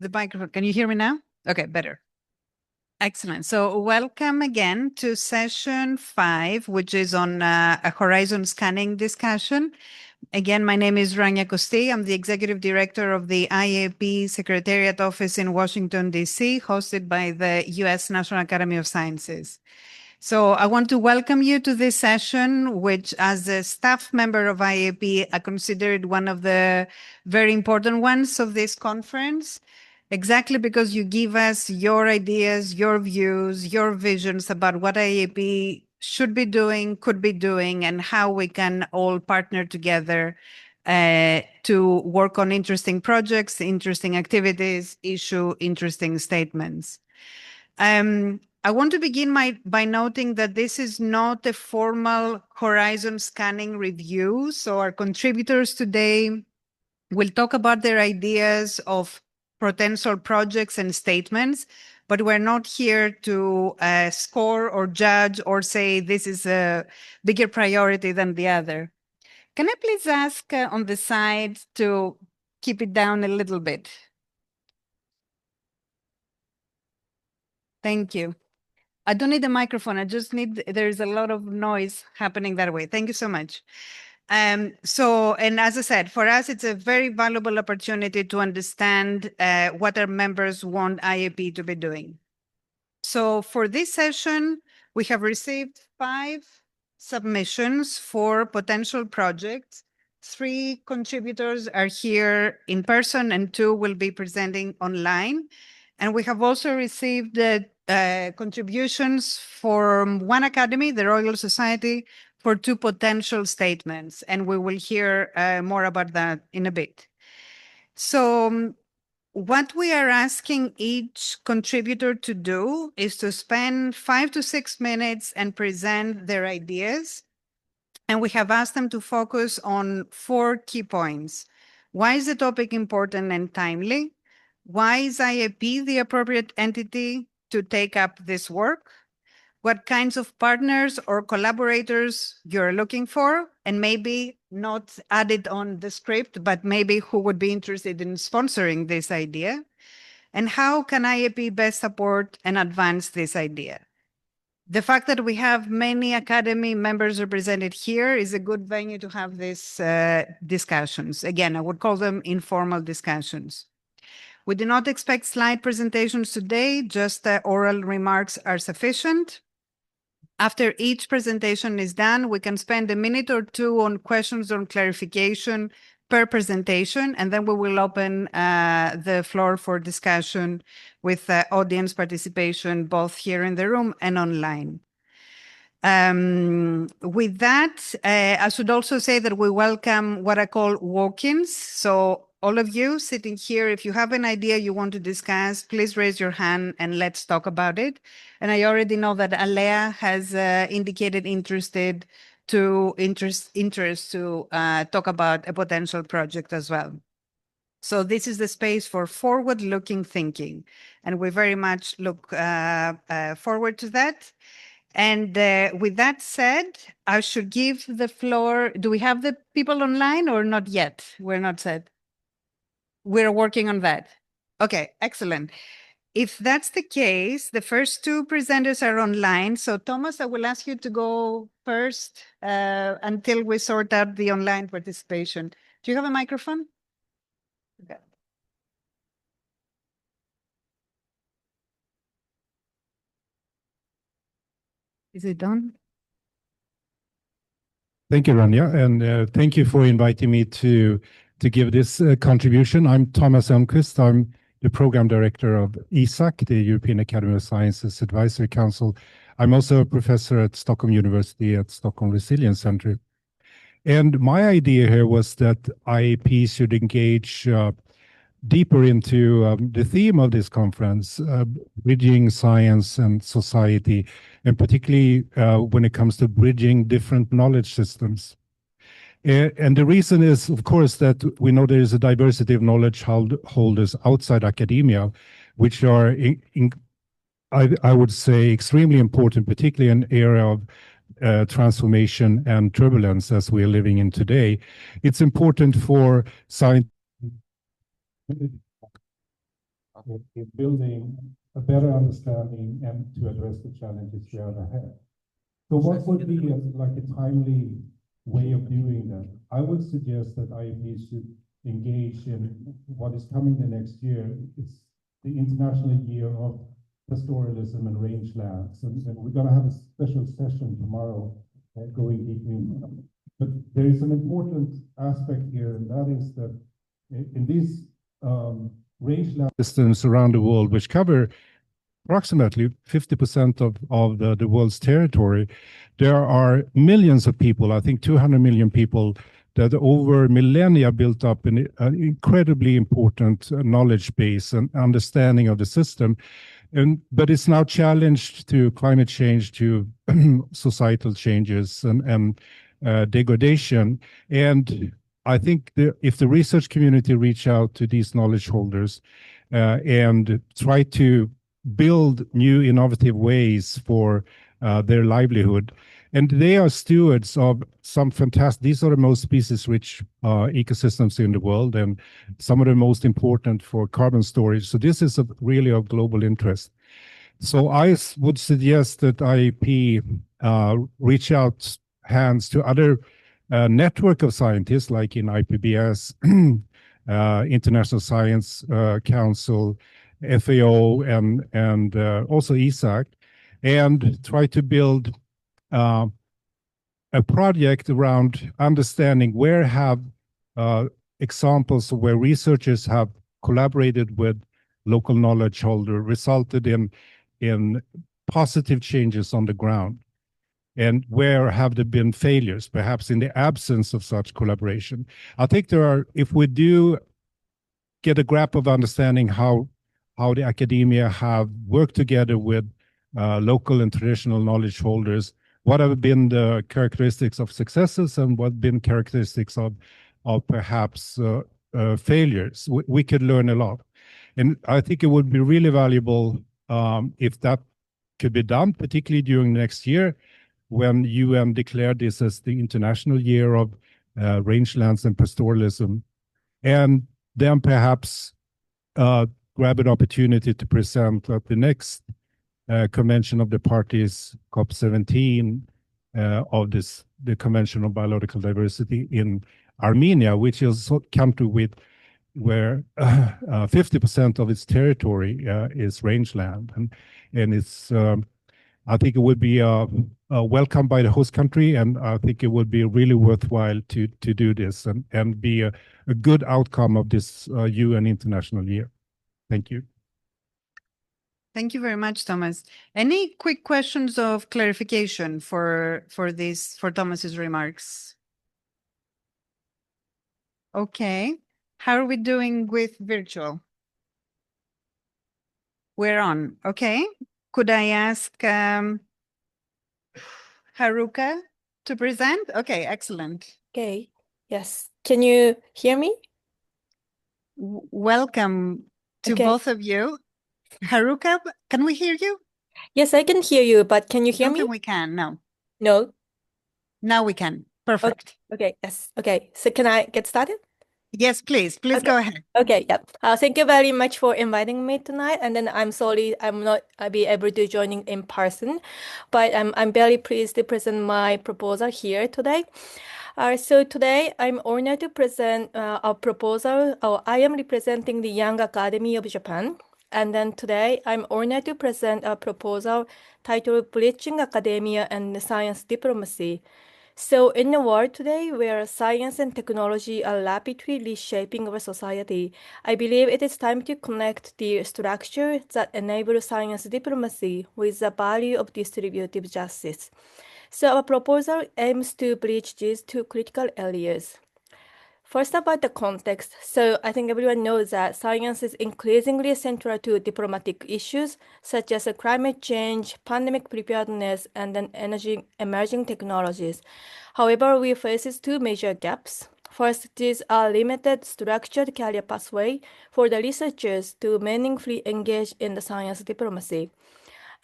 the microphone. Can you hear me now? Okay, better. Excellent. So welcome again to session 5, which is on a horizon scanning discussion. Again, my name is Rania Kosti. I'm the Executive Director of the IAP Secretariat Office in Washington, D.C., hosted by the U.S. National Academy of Sciences. So I want to welcome you to this session, which as a staff member of IAP, I considered one of the very important ones of this conference, exactly because you give us your ideas, your views, your visions about what IAP should be doing, could be doing, and how we can all partner together to work on interesting projects, interesting activities, issue interesting statements. I want to begin by noting that this is not a formal horizon scanning review. So our contributors today will talk about their ideas of potential projects and statements, but we're not here to score or judge or say this is a bigger priority than the other. Can I please ask on the side to keep it down a little bit? Thank you. I don't need a microphone. I just need, there's a lot of noise happening that way. Thank you so much. And as I said, for us, it's a very valuable opportunity to understand what our members want IAP to be doing. So for this session, we have received 5 submissions for potential projects. 3 contributors are here in person and 2 will be presenting online. And we have also received contributions from one academy, the Royal Society, for 2 potential statements. And we will hear more about that in a bit. So what we are asking each contributor to do is to spend 5 to 6 minutes and present their ideas. And we have asked them to focus on 4 key points. Why is the topic important and timely? Why is IAP the appropriate entity to take up this work? What kinds of partners or collaborators you're looking for, and maybe not added on the script, but maybe who would be interested in sponsoring this idea? And how can IAP best support and advance this idea? The fact that we have many Academy members represented here is a good venue to have these discussions. Again, I would call them informal discussions. We do not expect slide presentations today, just oral remarks are sufficient. After each presentation is done, we can spend a minute or 2 on questions or clarification per presentation, and then we will open the floor for discussion with audience participation, both here in the room and online. With that, I should also say that we welcome what I call walk-ins. So all of you sitting here, if you have an idea you want to discuss, please raise your hand and let's talk about it. And I already know that Alea has indicated interest to talk about a potential project as well. So this is the space for forward-looking thinking, and we very much look forward to that. And with that said, I should give the floor. Do we have the people online or not yet? We're not set. We're working on that. Okay, excellent. If that's the case, the first 2 presenters are online. So Thomas, I will ask you to go first until we sort out the online participation. Do you have a microphone? Okay. Is it done? Thank you, Rania, and thank you for inviting me to give this contribution. I'm Thomas Elmqvist. I'm the program director of EASAC, the European Academy of Sciences Advisory Council. I'm also a professor at Stockholm University at Stockholm Resilience Center. And my idea here was that IAP should engage deeper into the theme of this conference, bridging science and society, and particularly when it comes to bridging different knowledge systems. And the reason is, of course, that we know there is a diversity of knowledge holders outside academia, which are, I would say, extremely important, particularly in an area of transformation and turbulence as we are living in today. It's important for science. in building a better understanding and to address the challenges we have ahead. So what would be like a timely way of doing that? I would suggest that IAP should engage in what is coming the next year. It's the International Year of Pastoralism and Rangelands, and we're going to have a special session tomorrow going deep in. But there is an important aspect here, and that is that in these rangeland systems around the world, which cover approximately 50% of the world's territory, there are millions of people, I think 200 million people, that over millennia built up an incredibly important knowledge base and understanding of the system. But it's now challenged to climate change, to societal changes and degradation. And I think if the research community reach out to these knowledge holders and try to build new innovative ways for their livelihood, and they are stewards of some fantastic, these are the most species-rich ecosystems in the world and some of the most important for carbon storage. So this is really of global interest. So I would suggest that IAP reach out hands to other network of scientists like in IPBS, International Science Council, FAO, and also EASAC, and try to build a project around understanding where have examples where researchers have collaborated with local knowledge holder resulted in positive changes on the ground, and where have there been failures, perhaps in the absence of such collaboration. I think there are, if we do get a grasp of understanding how the academia have worked together with local and traditional knowledge holders, what have been the characteristics of successes and what have been characteristics of perhaps failures, we could learn a lot. And I think it would be really valuable if that could be done, particularly during next year, when UN declared this as the International Year of Rangelands and Pastoralism, and then perhaps grab an opportunity to present at the next Convention of the Parties, COP17, of the Convention on Biological Diversity in Armenia, which is a country where 50% of its territory is rangeland, and it's I think it would be welcomed by the host country, and I think it would be really worthwhile to do this and be a good outcome of this UN International Year. Thank you. Thank you very much, Thomas. Any quick questions of clarification for Thomas's remarks? Okay. How are we doing with virtual? We're on. Okay. Could I ask Haruka to present? Okay, excellent. Okay, yes. Can you hear me? Welcome to Okay. both of you. Haruka, can we hear you? Yes, I can hear you, but can you hear me? We can. No. No? Now we can. Perfect. Okay, yes. Okay, so can I get started? Yes, please. Please Okay. go ahead. Okay, yeah. Thank you very much for inviting me tonight. And then I'm sorry I'm not be able to joining in person, but I'm very pleased to present my proposal here today. So today I'm honored to present a proposal. I am representing the Young Academy of Japan. And then today I'm honored to present a proposal titled Bridging Academia and Science Diplomacy. So in the world today, where science and technology are rapidly reshaping our society, I believe it is time to connect the structure that enable science diplomacy with the value of distributive justice. So our proposal aims to bridge these two critical areas. First, about the context. So I think everyone knows that science is increasingly central to diplomatic issues such as climate change, pandemic preparedness, and then emerging technologies. However, we face two major gaps. First, these are limited structured career pathway for the researchers to meaningfully engage in the science diplomacy.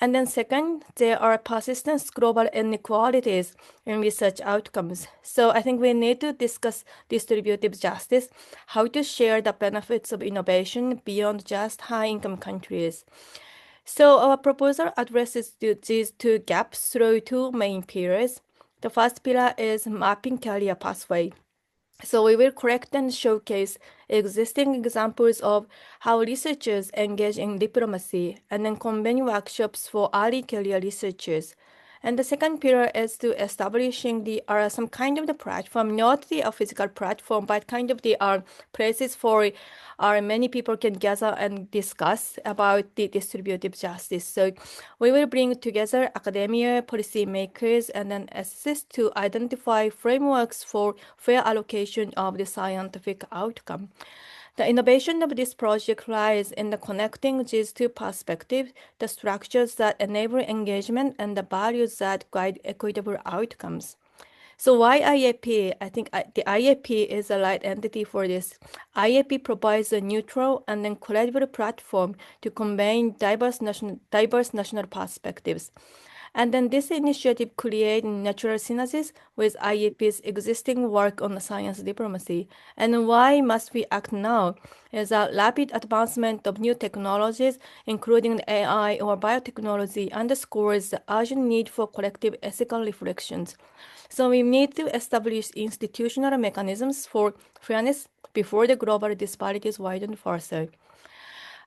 And then second, there are persistent global inequalities in research outcomes. So I think we need to discuss distributive justice, how to share the benefits of innovation beyond just high-income countries. So our proposal addresses these two gaps through two main pillars. The first pillar is mapping career pathway. So we will collect and showcase existing examples of how researchers engage in diplomacy and then convene workshops for early career researchers. And the second pillar is to establishing some kind of the platform, not the physical platform, but kind of the places for many people can gather and discuss about the distributive justice. So we will bring together academia, policymakers, and then assist to identify frameworks for fair allocation of the scientific outcome. The innovation of this project lies in the connecting these two perspectives, the structures that enable engagement and the values that guide equitable outcomes. So why IAP? I think the IAP is the right entity for this. IAP provides a neutral and then credible platform to combine diverse national perspectives. And then this initiative creates natural synergies with IAP's existing work on science diplomacy. And why must we act now? Is a rapid advancement of new technologies, including AI or biotechnology, underscores the urgent need for collective ethical reflections. So we need to establish institutional mechanisms for fairness before the global disparities widen further.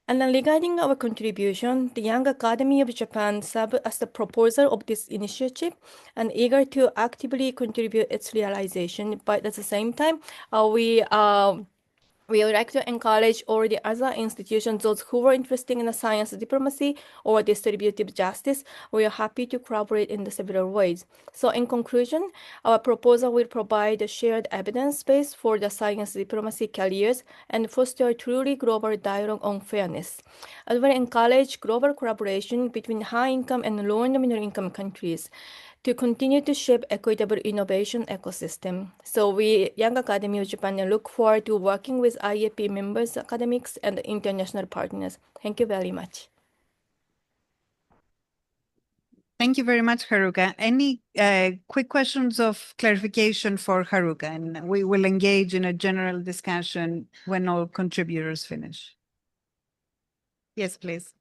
And then regarding our contribution, the Young Academy of Japan served as the proposer of this initiative and eager to actively contribute its realization. But at the same time, we would like to encourage all the other institutions, those who are interested in science diplomacy or distributive justice. We are happy to collaborate in the several ways. So in conclusion, our proposal will provide a shared evidence base for the science diplomacy careers and foster a truly global dialogue on fairness. It will encourage global collaboration between high-income and low and middle-income countries to continue to shape equitable innovation ecosystem. So we, Young Academy of Japan, look forward to working with IAP members, academics, and international partners. Thank you very much. Thank you very much, Haruka. Any quick questions of clarification for Haruka? And we will engage in a general discussion when all contributors finish. Yes, please.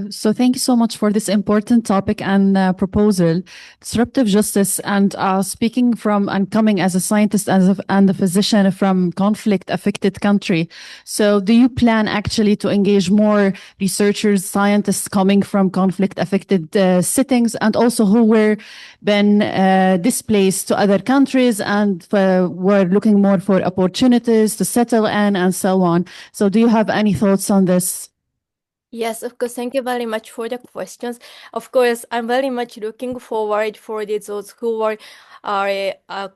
So thank you so much for this important topic and proposal, disruptive justice. And speaking from and coming as a scientist and a physician from conflict-affected country. So do you plan actually to engage more researchers, scientists coming from conflict-affected settings, and also who were been displaced to other countries and were looking more for opportunities to settle in and so on? So do you have any thoughts on this? Yes, of course. Thank you very much for the questions. Of course, I'm very much looking forward for those who are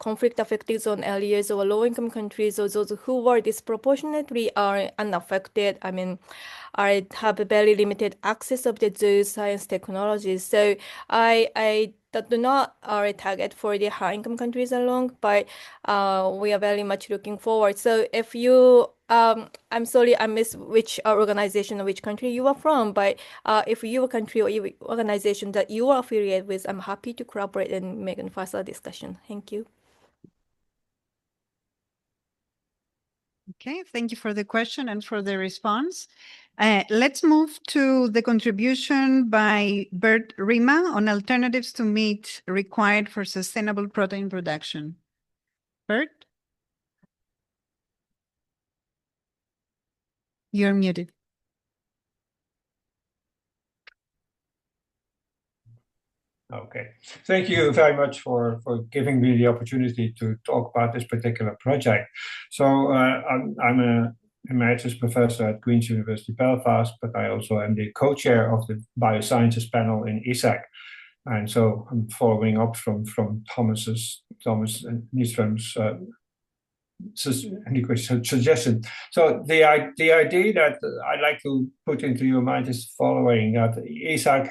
conflict-affected zone areas or low-income countries, or those who are disproportionately are unaffected. I mean, have a very limited access of those science technologies. So I do not target for the high-income countries alone, but we are very much looking forward. So if you I'm sorry, I missed which organization or which country you are from, but if your country or your organization that you are affiliated with, I'm happy to collaborate and make a further discussion. Thank you. Okay, thank you for the question and for the response. Let's move to the contribution by Bert Rima on alternatives to meat required for sustainable protein production. Bert? You're muted. Okay, thank you very much for giving me the opportunity to talk about this particular project. So I'm a emeritus professor at Queen's University Belfast, but I also am the co-chair of the biosciences panel in EASAC. And so I'm following up from Thomas Nyström's suggestion. So the idea that I'd like to put into your mind is the following: that EASAC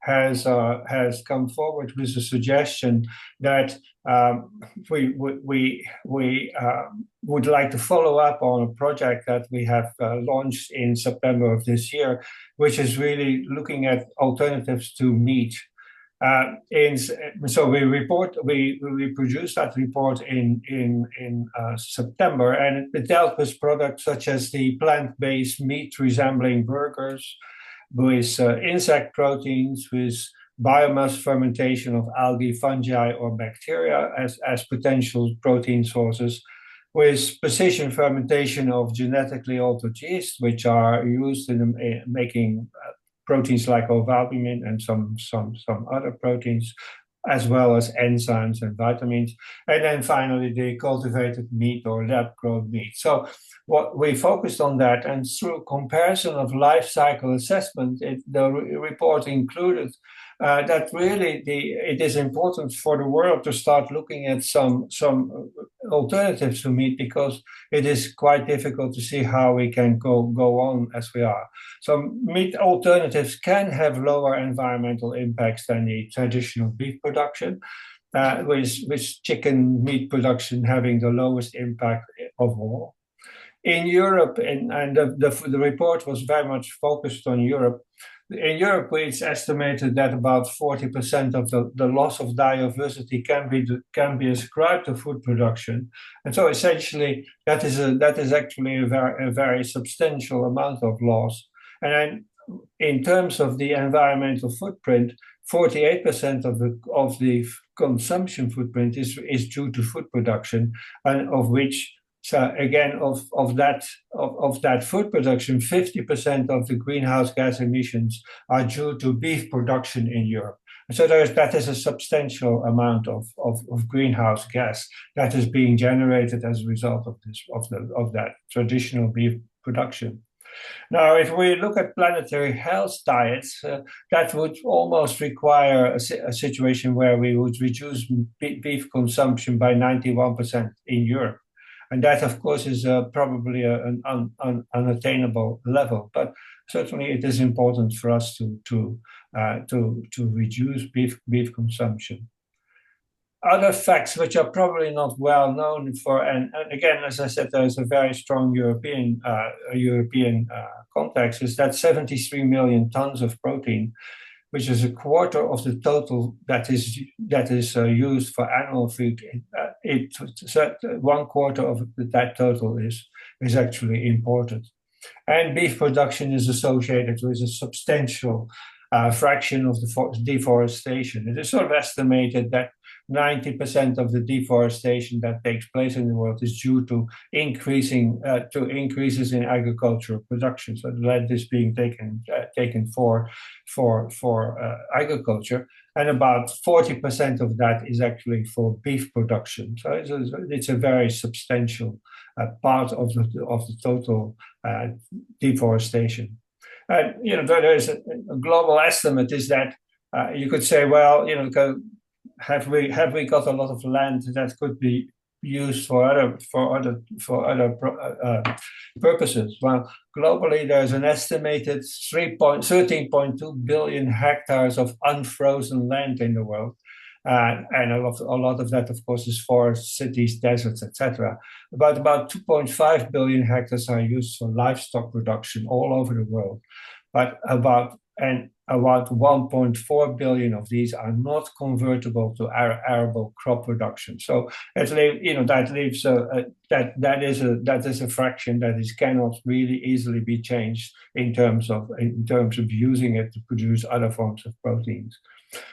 has come forward with a suggestion that we would like to follow up on a project that we have launched in September of this year, which is really looking at alternatives to meat. So we produced that report in September, and it dealt with products such as the plant-based meat resembling burgers, with insect proteins, with biomass fermentation of algae, fungi, or bacteria as potential protein sources, with precision fermentation of genetically altered yeast, which are used in making proteins like ovalbumin and some other proteins, as well as enzymes and vitamins. And then finally, the cultivated meat or lab-grown meat. So what we focused on that, and through comparison of life cycle assessment, the report included that really it is important for the world to start looking at some alternatives to meat, because it is quite difficult to see how we can go on as we are. So meat alternatives can have lower environmental impacts than the traditional beef production, with chicken meat production having the lowest impact of all. In Europe, and the report was very much focused on Europe. In Europe, it's estimated that about 40% of the loss of diversity can be ascribed to food production, and so essentially that is actually a very substantial amount of loss. And then, in terms of the environmental footprint, 48% of the consumption footprint is due to food production, and of which. So again, of that food production, 50% of the greenhouse gas emissions are due to beef production in Europe. So that is a substantial amount of greenhouse gas that is being generated as a result of that traditional beef production. Now, if we look at planetary health diets, that would almost require a situation where we would reduce beef consumption by 91% in Europe. And that, of course, is probably an unattainable level, but certainly it is important for us to reduce beef consumption. Other facts which are probably not well known and again, as I said, there's a very strong European context, is that 73 million tons of protein, which is a quarter of the total that is used for animal food. One quarter of that total is actually imported. And beef production is associated with a substantial fraction of the deforestation. It is sort of estimated that 90% of the deforestation that takes place in the world is due to increases in agricultural production. So the land is being taken for agriculture, and about 40% of that is actually for beef production. So it's a very substantial part of the total deforestation. There is a global estimate is that you could say, well, have we got a lot of land that could be used for other purposes? Well, globally, there's an estimated 13.2 billion hectares of unfrozen land in the world. And a lot of that, of course, is forests, cities, deserts, etc. But about 2.5 billion hectares are used for livestock production all over the world. But about 1.4 billion of these are not convertible to arable crop production. So that is a fraction that cannot really easily be changed in terms of using it to produce other forms of proteins.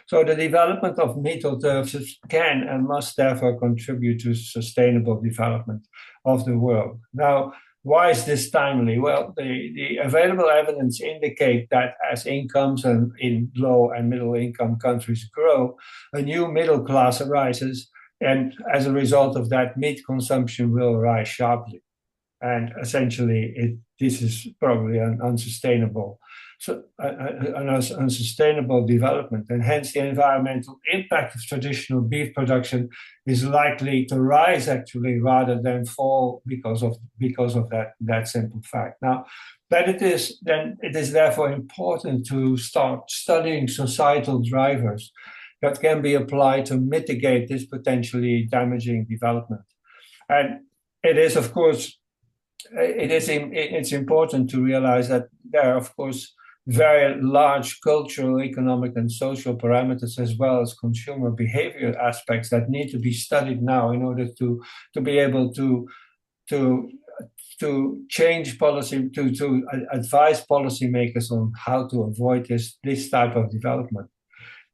So the development of meat alternatives can and must therefore contribute to sustainable development of the world. Now, why is this timely? Well, the available evidence indicate that as incomes in low and middle income countries grow, a new middle class arises, and as a result of that, meat consumption will rise sharply. And essentially, this is probably an unsustainable development, and hence the environmental impact of traditional beef production is likely to rise actually rather than fall because of that simple fact. Now, But it is therefore important to start studying societal drivers that can be applied to mitigate this potentially damaging development. And it is, of course, it's important to realize that there are, of course, very large cultural, economic, and social parameters, as well as consumer behavior aspects that need to be studied now in order to be able to change policy, to advise policymakers on how to avoid this type of development.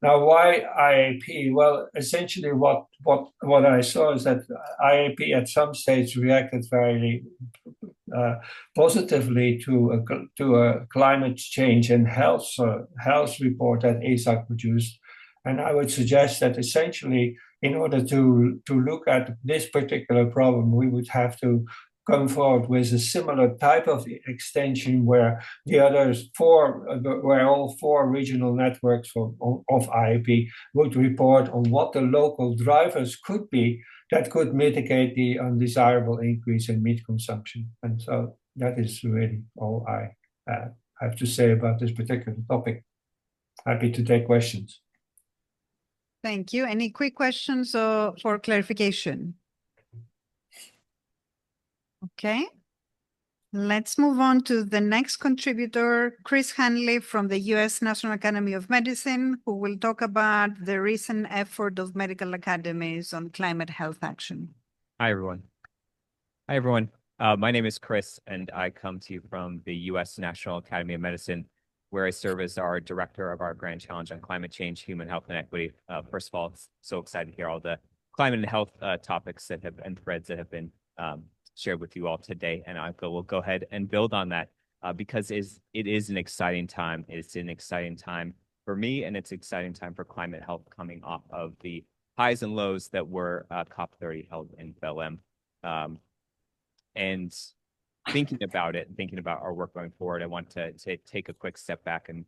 Now, why IAP? Well, essentially, what I saw is that IAP at some stage reacted very positively to a climate change and health report that EASAC produced, and I would suggest that essentially, in order to look at this particular problem, we would have to come forward with a similar type of extension where all four regional networks of IAP would report on what the local drivers could be that could mitigate the undesirable increase in meat consumption. And so that is really all I have to say about this particular topic. Happy to take questions. Thank you. Any quick questions for clarification? Okay. Let's move on to the next contributor, Chris Hanley from the U.S. National Academy of Medicine, who will talk about the recent effort of medical academies on climate health action. Hi, everyone. My name is Chris, and I come to you from the U.S. National Academy of Medicine, where I serve as our director of our Grand Challenge on Climate Change, Human Health, and Equity. First of all, so excited to hear all the climate and health topics that have and threads that have been shared with you all today, and we'll go ahead and build on that because it is an exciting time. It's an exciting time for me, and it's an exciting time for climate health coming off of the highs and lows that were COP30 held in Belém. And thinking about our work going forward, I want to take a quick step back and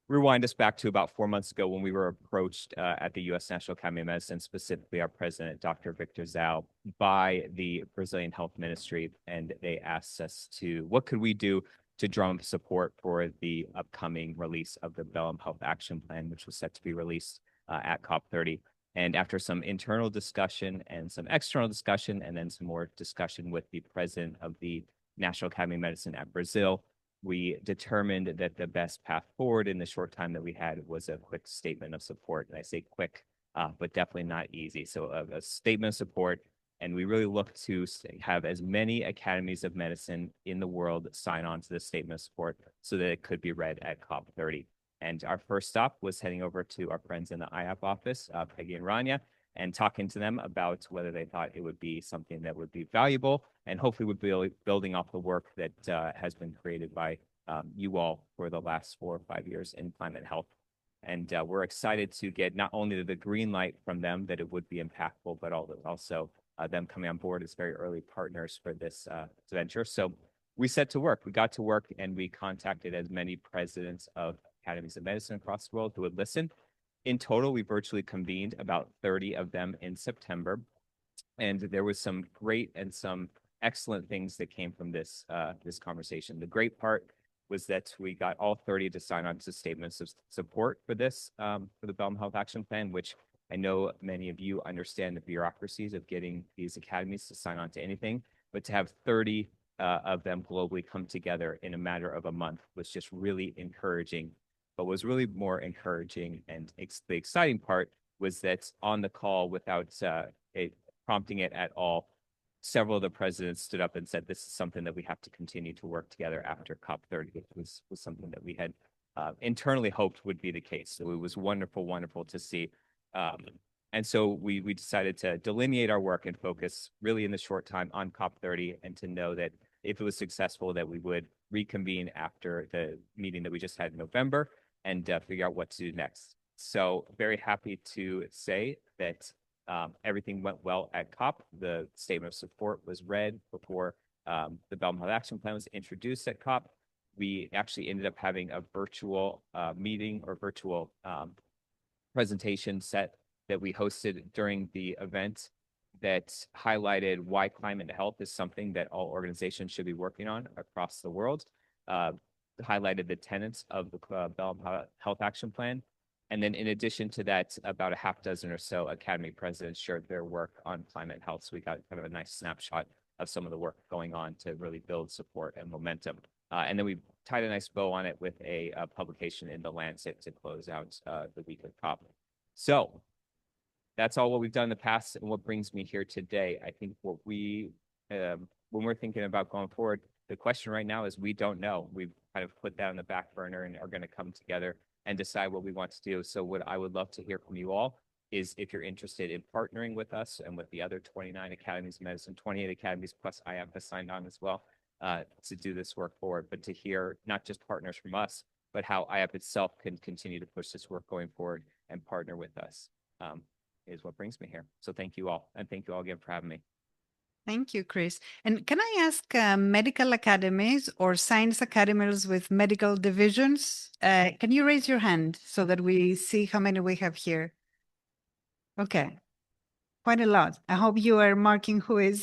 rewind us back to about 4 months ago when we were approached at the U.S. National Academy of Medicine, specifically our president, Dr. Victor Zhao, by the Brazilian Health Ministry, and they asked us what could we do to drum up support for the upcoming release of the Belém Health Action Plan, which was set to be released at COP30. And after some internal discussion and some external discussion, and then some more discussion with the president of the National Academy of Medicine at Brazil, we determined that the best path forward in the short time that we had was a quick statement of support. And I say quick, but definitely not easy. So a statement of support. And we really look to have as many academies of medicine in the world sign on to the statement of support so that it could be read at COP30. And our first stop was heading over to our friends in the IAP office, Peggy and Rania, and talking to them about whether they thought it would be something that would be valuable and hopefully would be building off the work that has been created by you all for the last 4 or 5 years in climate health. And we're excited to get not only the green light from them that it would be impactful, but also them coming on board as very early partners for this venture. So we set to work. We got to work and we contacted as many presidents of academies of medicine across the world who would listen. In total, we virtually convened about 30 of them in September. And there was some great and some excellent things that came from this conversation. The great part was that we got all 30 to sign on to statements of support for this, for the Belém Health Action Plan, which I know many of you understand the bureaucracies of getting these academies to sign on to anything, but to have 30 of them globally come together in a matter of a month was just really encouraging. But what was really more encouraging and the exciting part was that on the call, without prompting it at all, several of the presidents stood up and said, this is something that we have to continue to work together after COP30, which was something that we had internally hoped would be the case. So it was wonderful to see. And so we decided to delineate our work and focus really in the short time on COP30, and to know that if it was successful, that we would reconvene after the meeting that we just had in November and figure out what to do next. So very happy to say that everything went well at COP. The statement of support was read before the Belém Health Action Plan was introduced at COP. We actually ended up having a virtual meeting or virtual presentation set that we hosted during the event that highlighted why climate and health is something that all organizations should be working on across the world, highlighted the tenets of the Bell Health Action Plan. And then in addition to that, about a half dozen or so Academy presidents shared their work on climate and health. So we got kind of a nice snapshot of some of the work going on to really build support and momentum. And then we tied a nice bow on it with a publication in The Lancet to close out the week of COP. So that's all what we've done in the past and what brings me here today. I think what we, when we're thinking about going forward, the question right now is we don't know. We've kind of put that on the back burner and are going to come together and decide what we want to do. So what I would love to hear from you all is if you're interested in partnering with us and with the other 29 academies of medicine, 28 academies plus IAP has signed on as well to do this work forward, but to hear not just partners from us, but how IAP itself can continue to push this work going forward and partner with us is what brings me here. So thank you all. And thank you all again for having me. Thank you, Chris. And can I ask medical academies or science academies with medical divisions? Can you raise your hand so that we see how many we have here? Okay, quite a lot. I hope you are marking who is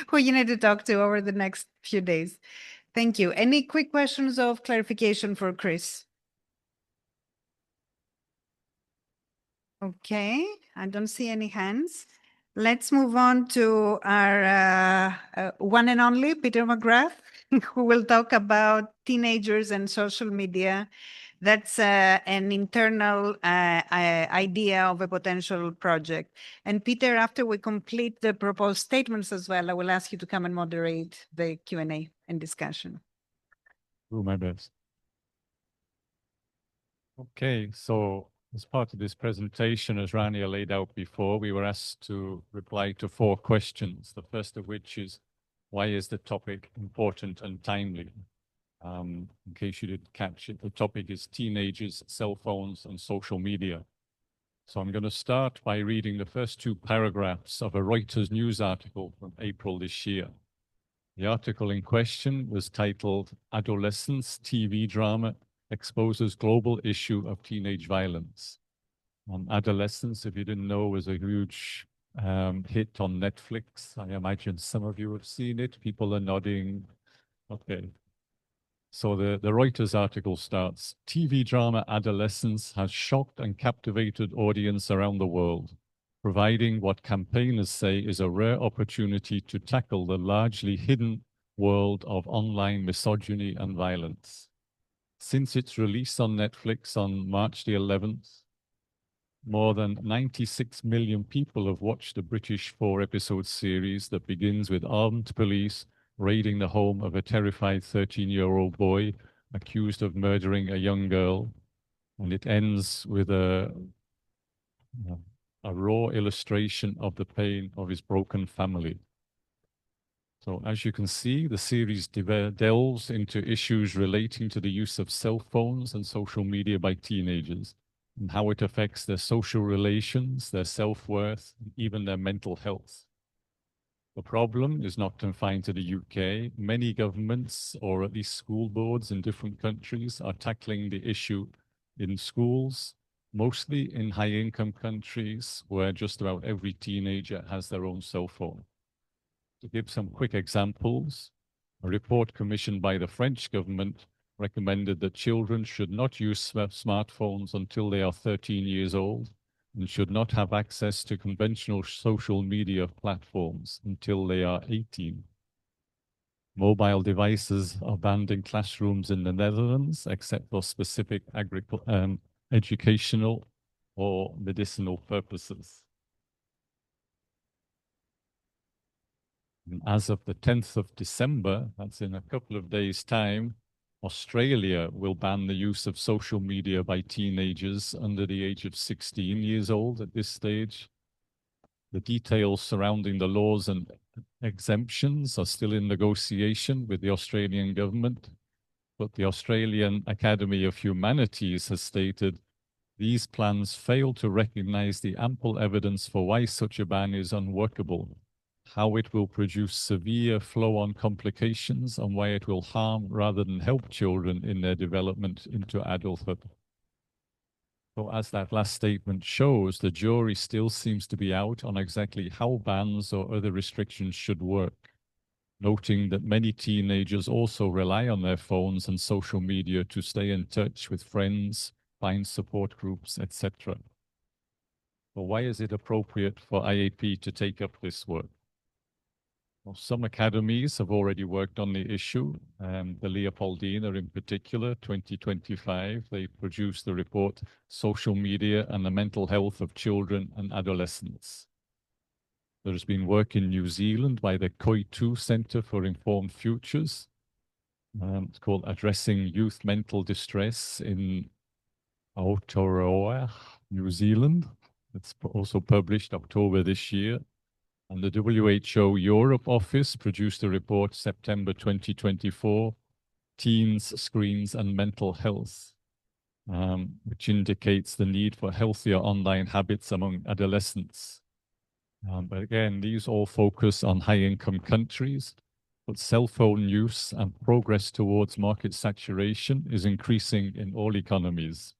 who you need to talk to over the next few days. Thank you. Any quick questions of clarification for Chris? Okay, I don't see any hands. Let's move on to our one and only Peter McGrath, who will talk about teenagers and social media. That's an internal idea of a potential project. And Peter, after we complete the proposed statements as well, I will ask you to come and moderate the Q&A and discussion. Do my best. Okay, so as part of this presentation, as Rania laid out before, we were asked to reply to 4 questions. The first of which is, why is the topic important and timely? In case you didn't catch it, the topic is teenagers, cell phones, and social media. So I'm going to start by reading the first 2 paragraphs of a Reuters news article from April this year. The article in question was titled, Adolescence TV Drama Exposes Global Issue of Teenage Violence. Adolescence, if you didn't know, was a huge hit on Netflix. I imagine some of you have seen it. People are nodding. Okay. So the Reuters article starts, TV drama Adolescence has shocked and captivated audience around the world, providing what campaigners say is a rare opportunity to tackle the largely hidden world of online misogyny and violence. Since its release on Netflix on March the 11th, more than 96 million people have watched the British 4-episode series that begins with armed police raiding the home of a terrified 13-year-old boy accused of murdering a young girl. And it ends with a raw illustration of the pain of his broken family. So as you can see, the series delves into issues relating to the use of cell phones and social media by teenagers and how it affects their social relations, their self-worth, and even their mental health. The problem is not confined to the UK. Many governments, or at least school boards in different countries, are tackling the issue in schools, mostly in high-income countries where just about every teenager has their own cell phone. To give some quick examples, a report commissioned by the French government recommended that children should not use smartphones until they are 13 years old and should not have access to conventional social media platforms until they are 18. Mobile devices are banned in classrooms in the Netherlands, except for specific educational or medicinal purposes. And as of the 10th of December, that's in a couple of days' time, Australia will ban the use of social media by teenagers under the age of 16 years old at this stage. The details surrounding the laws and exemptions are still in negotiation with the Australian government, but the Australian Academy of Humanities has stated these plans fail to recognize the ample evidence for why such a ban is unworkable, how it will produce severe flow-on complications, and why it will harm rather than help children in their development into adulthood. So as that last statement shows, the jury still seems to be out on exactly how bans or other restrictions should work, noting that many teenagers also rely on their phones and social media to stay in touch with friends, find support groups, etc. Well, why is it appropriate for IAP to take up this work? Well, some academies have already worked on the issue. The Leopoldina in particular, 2025, they produced the report, Social Media and the Mental Health of Children and Adolescents. There's been work in New Zealand by the Koitu Centre for Informed Futures. It's called Addressing Youth Mental Distress in Aotearoa, New Zealand. It's also published October this year. And the WHO Europe office produced a report September 2024, Teens, Screens and Mental Health, which indicates the need for healthier online habits among adolescents. But again, these all focus on high-income countries, but cell phone use and progress towards market saturation is increasing in all economies.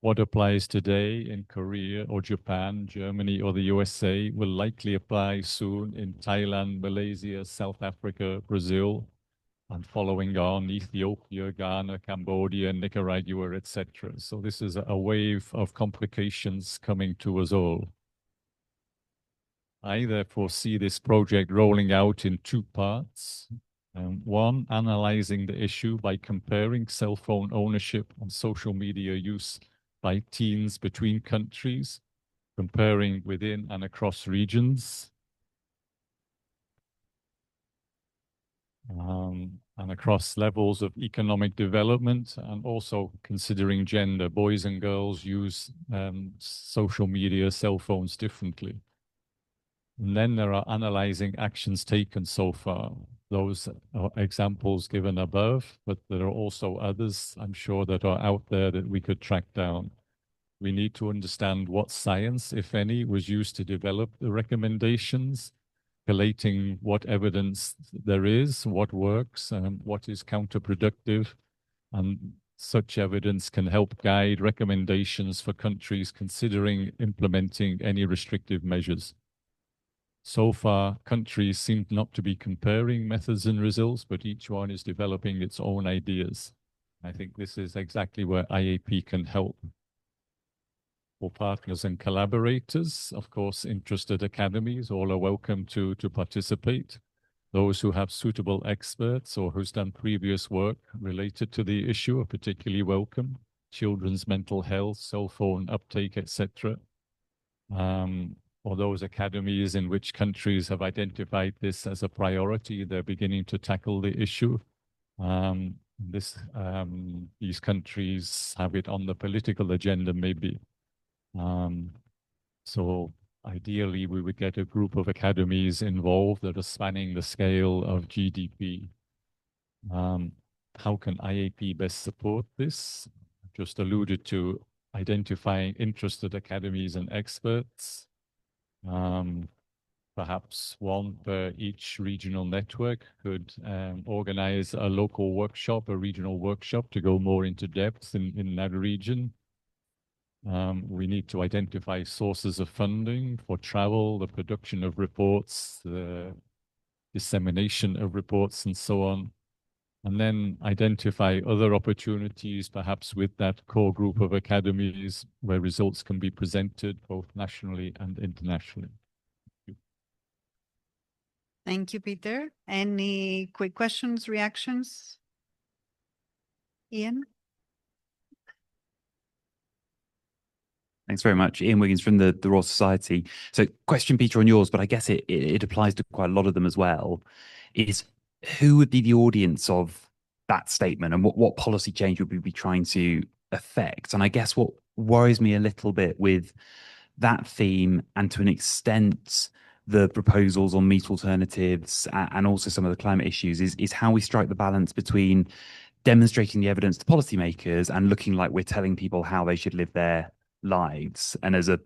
What applies today in Korea or Japan, Germany or the USA will likely apply soon in Thailand, Malaysia, South Africa, Brazil, and following on Ethiopia, Ghana, Cambodia, Nicaragua, etc. So this is a wave of complications coming to us all. I therefore see this project rolling out in two parts. One, analyzing the issue by comparing cell phone ownership and social media use by teens between countries, comparing within and across regions, and across levels of economic development, and also considering gender. Boys and girls use social media, cell phones differently. And then there are analyzing actions taken so far. Those are examples given above, but there are also others, I'm sure, that are out there that we could track down. We need to understand what science, if any, was used to develop the recommendations, collating what evidence there is, what works, and what is counterproductive. And such evidence can help guide recommendations for countries considering implementing any restrictive measures. So far, countries seem not to be comparing methods and results, but each one is developing its own ideas. I think this is exactly where IAP can help. For partners and collaborators, of course, interested academies, all are welcome to participate. Those who have suitable experts or who's done previous work related to the issue are particularly welcome. Children's mental health, cell phone uptake, etc. Or those academies in which countries have identified this as a priority, they're beginning to tackle the issue. These countries have it on the political agenda, maybe. So ideally, we would get a group of academies involved that are spanning the scale of GDP. How can IAP best support this? I've just alluded to identifying interested academies and experts. Perhaps one per each regional network could organize a local workshop, a regional workshop to go more into depth in that region. We need to identify sources of funding for travel, the production of reports, the dissemination of reports, and so on. And then identify other opportunities, perhaps with that core group of academies where results can be presented both nationally and internationally. Thank you, Peter. Any quick questions, reactions? Ian? Thanks very much. Ian Wiggins from the Royal Society. So question, Peter, on yours, but I guess it applies to quite a lot of them as well, is who would be the audience of that statement and what policy change would we be trying to affect? And I guess what worries me a little bit with that theme, and to an extent the proposals on meat alternatives and also some of the climate issues, is how we strike the balance between demonstrating the evidence to policymakers and looking like we're telling people how they should live their lives, and as a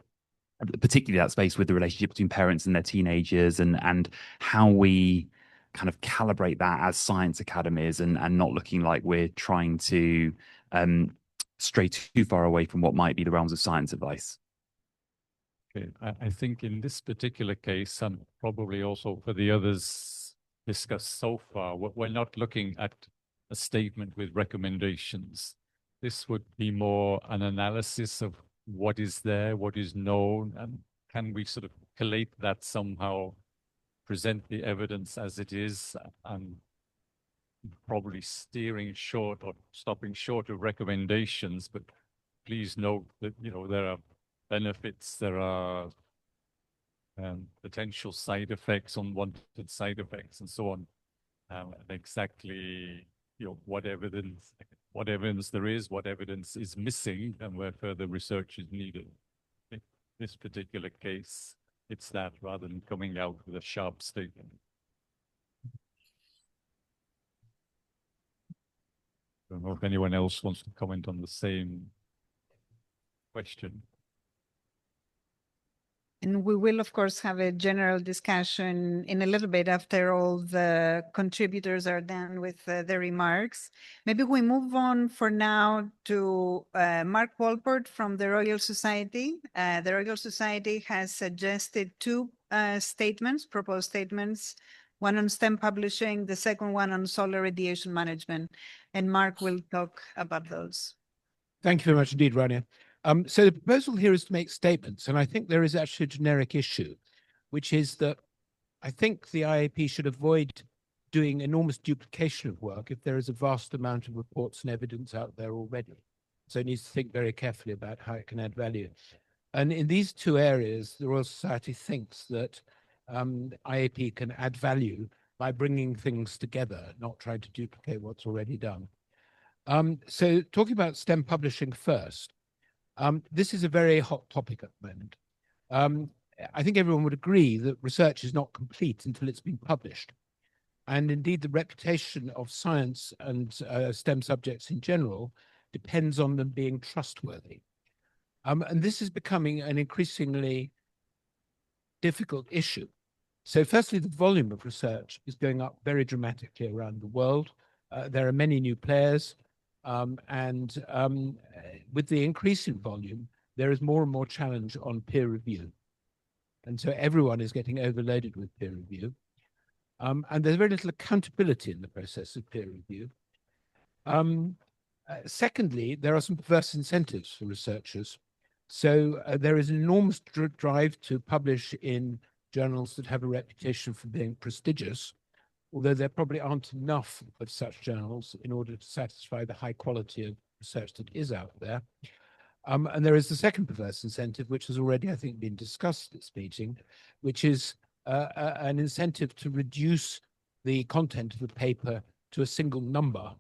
particularly that space with the relationship between parents and their teenagers, and how we kind of calibrate that as science academies and not looking like we're trying to stray too far away from what might be the realms of science advice? Okay, I think in this particular case, and probably also for the others discussed so far, we're not looking at a statement with recommendations. This would be more an analysis of what is there, what is known, and can we sort of collate that somehow, present the evidence as it is, and probably steering short or stopping short of recommendations. But please note that, you know, there are benefits, there are potential side effects, unwanted side effects, and so on. And exactly, you know, what evidence there is, what evidence is missing, and where further research is needed. In this particular case, it's that rather than coming out with a sharp statement. I don't know if anyone else wants to comment on the same question. And we will, of course, have a general discussion in a little bit after all the contributors are done with their remarks. Maybe we move on for now to Mark Walport from the Royal Society. The Royal Society has suggested two statements, proposed statements, one on STEM publishing, the second one on solar radiation management. And Mark will talk about those. Thank you very much indeed, Rania. So the proposal here is to make statements, and I think there is actually a generic issue, which is that I think the IAP should avoid doing enormous duplication of work if there is a vast amount of reports and evidence out there already. So it needs to think very carefully about how it can add value. And in these two areas, the Royal Society thinks that IAP can add value by bringing things together, not trying to duplicate what's already done. So talking about STEM publishing first, this is a very hot topic at the moment. I think everyone would agree that research is not complete until it's been published. And indeed, the reputation of science and STEM subjects in general depends on them being trustworthy. And this is becoming an increasingly difficult issue. So firstly, the volume of research is going up very dramatically around the world. There are many new players. With the increase in volume, there is more and more challenge on peer review. And so everyone is getting overloaded with peer review. And there's very little accountability in the process of peer review. Secondly, there are some perverse incentives for researchers. So there is an enormous drive to publish in journals that have a reputation for being prestigious, although there probably aren't enough of such journals in order to satisfy the high quality of research that is out there. And there is the second perverse incentive, which has already, I think, been discussed at this meeting, which is an incentive to reduce the content of the paper to a single number,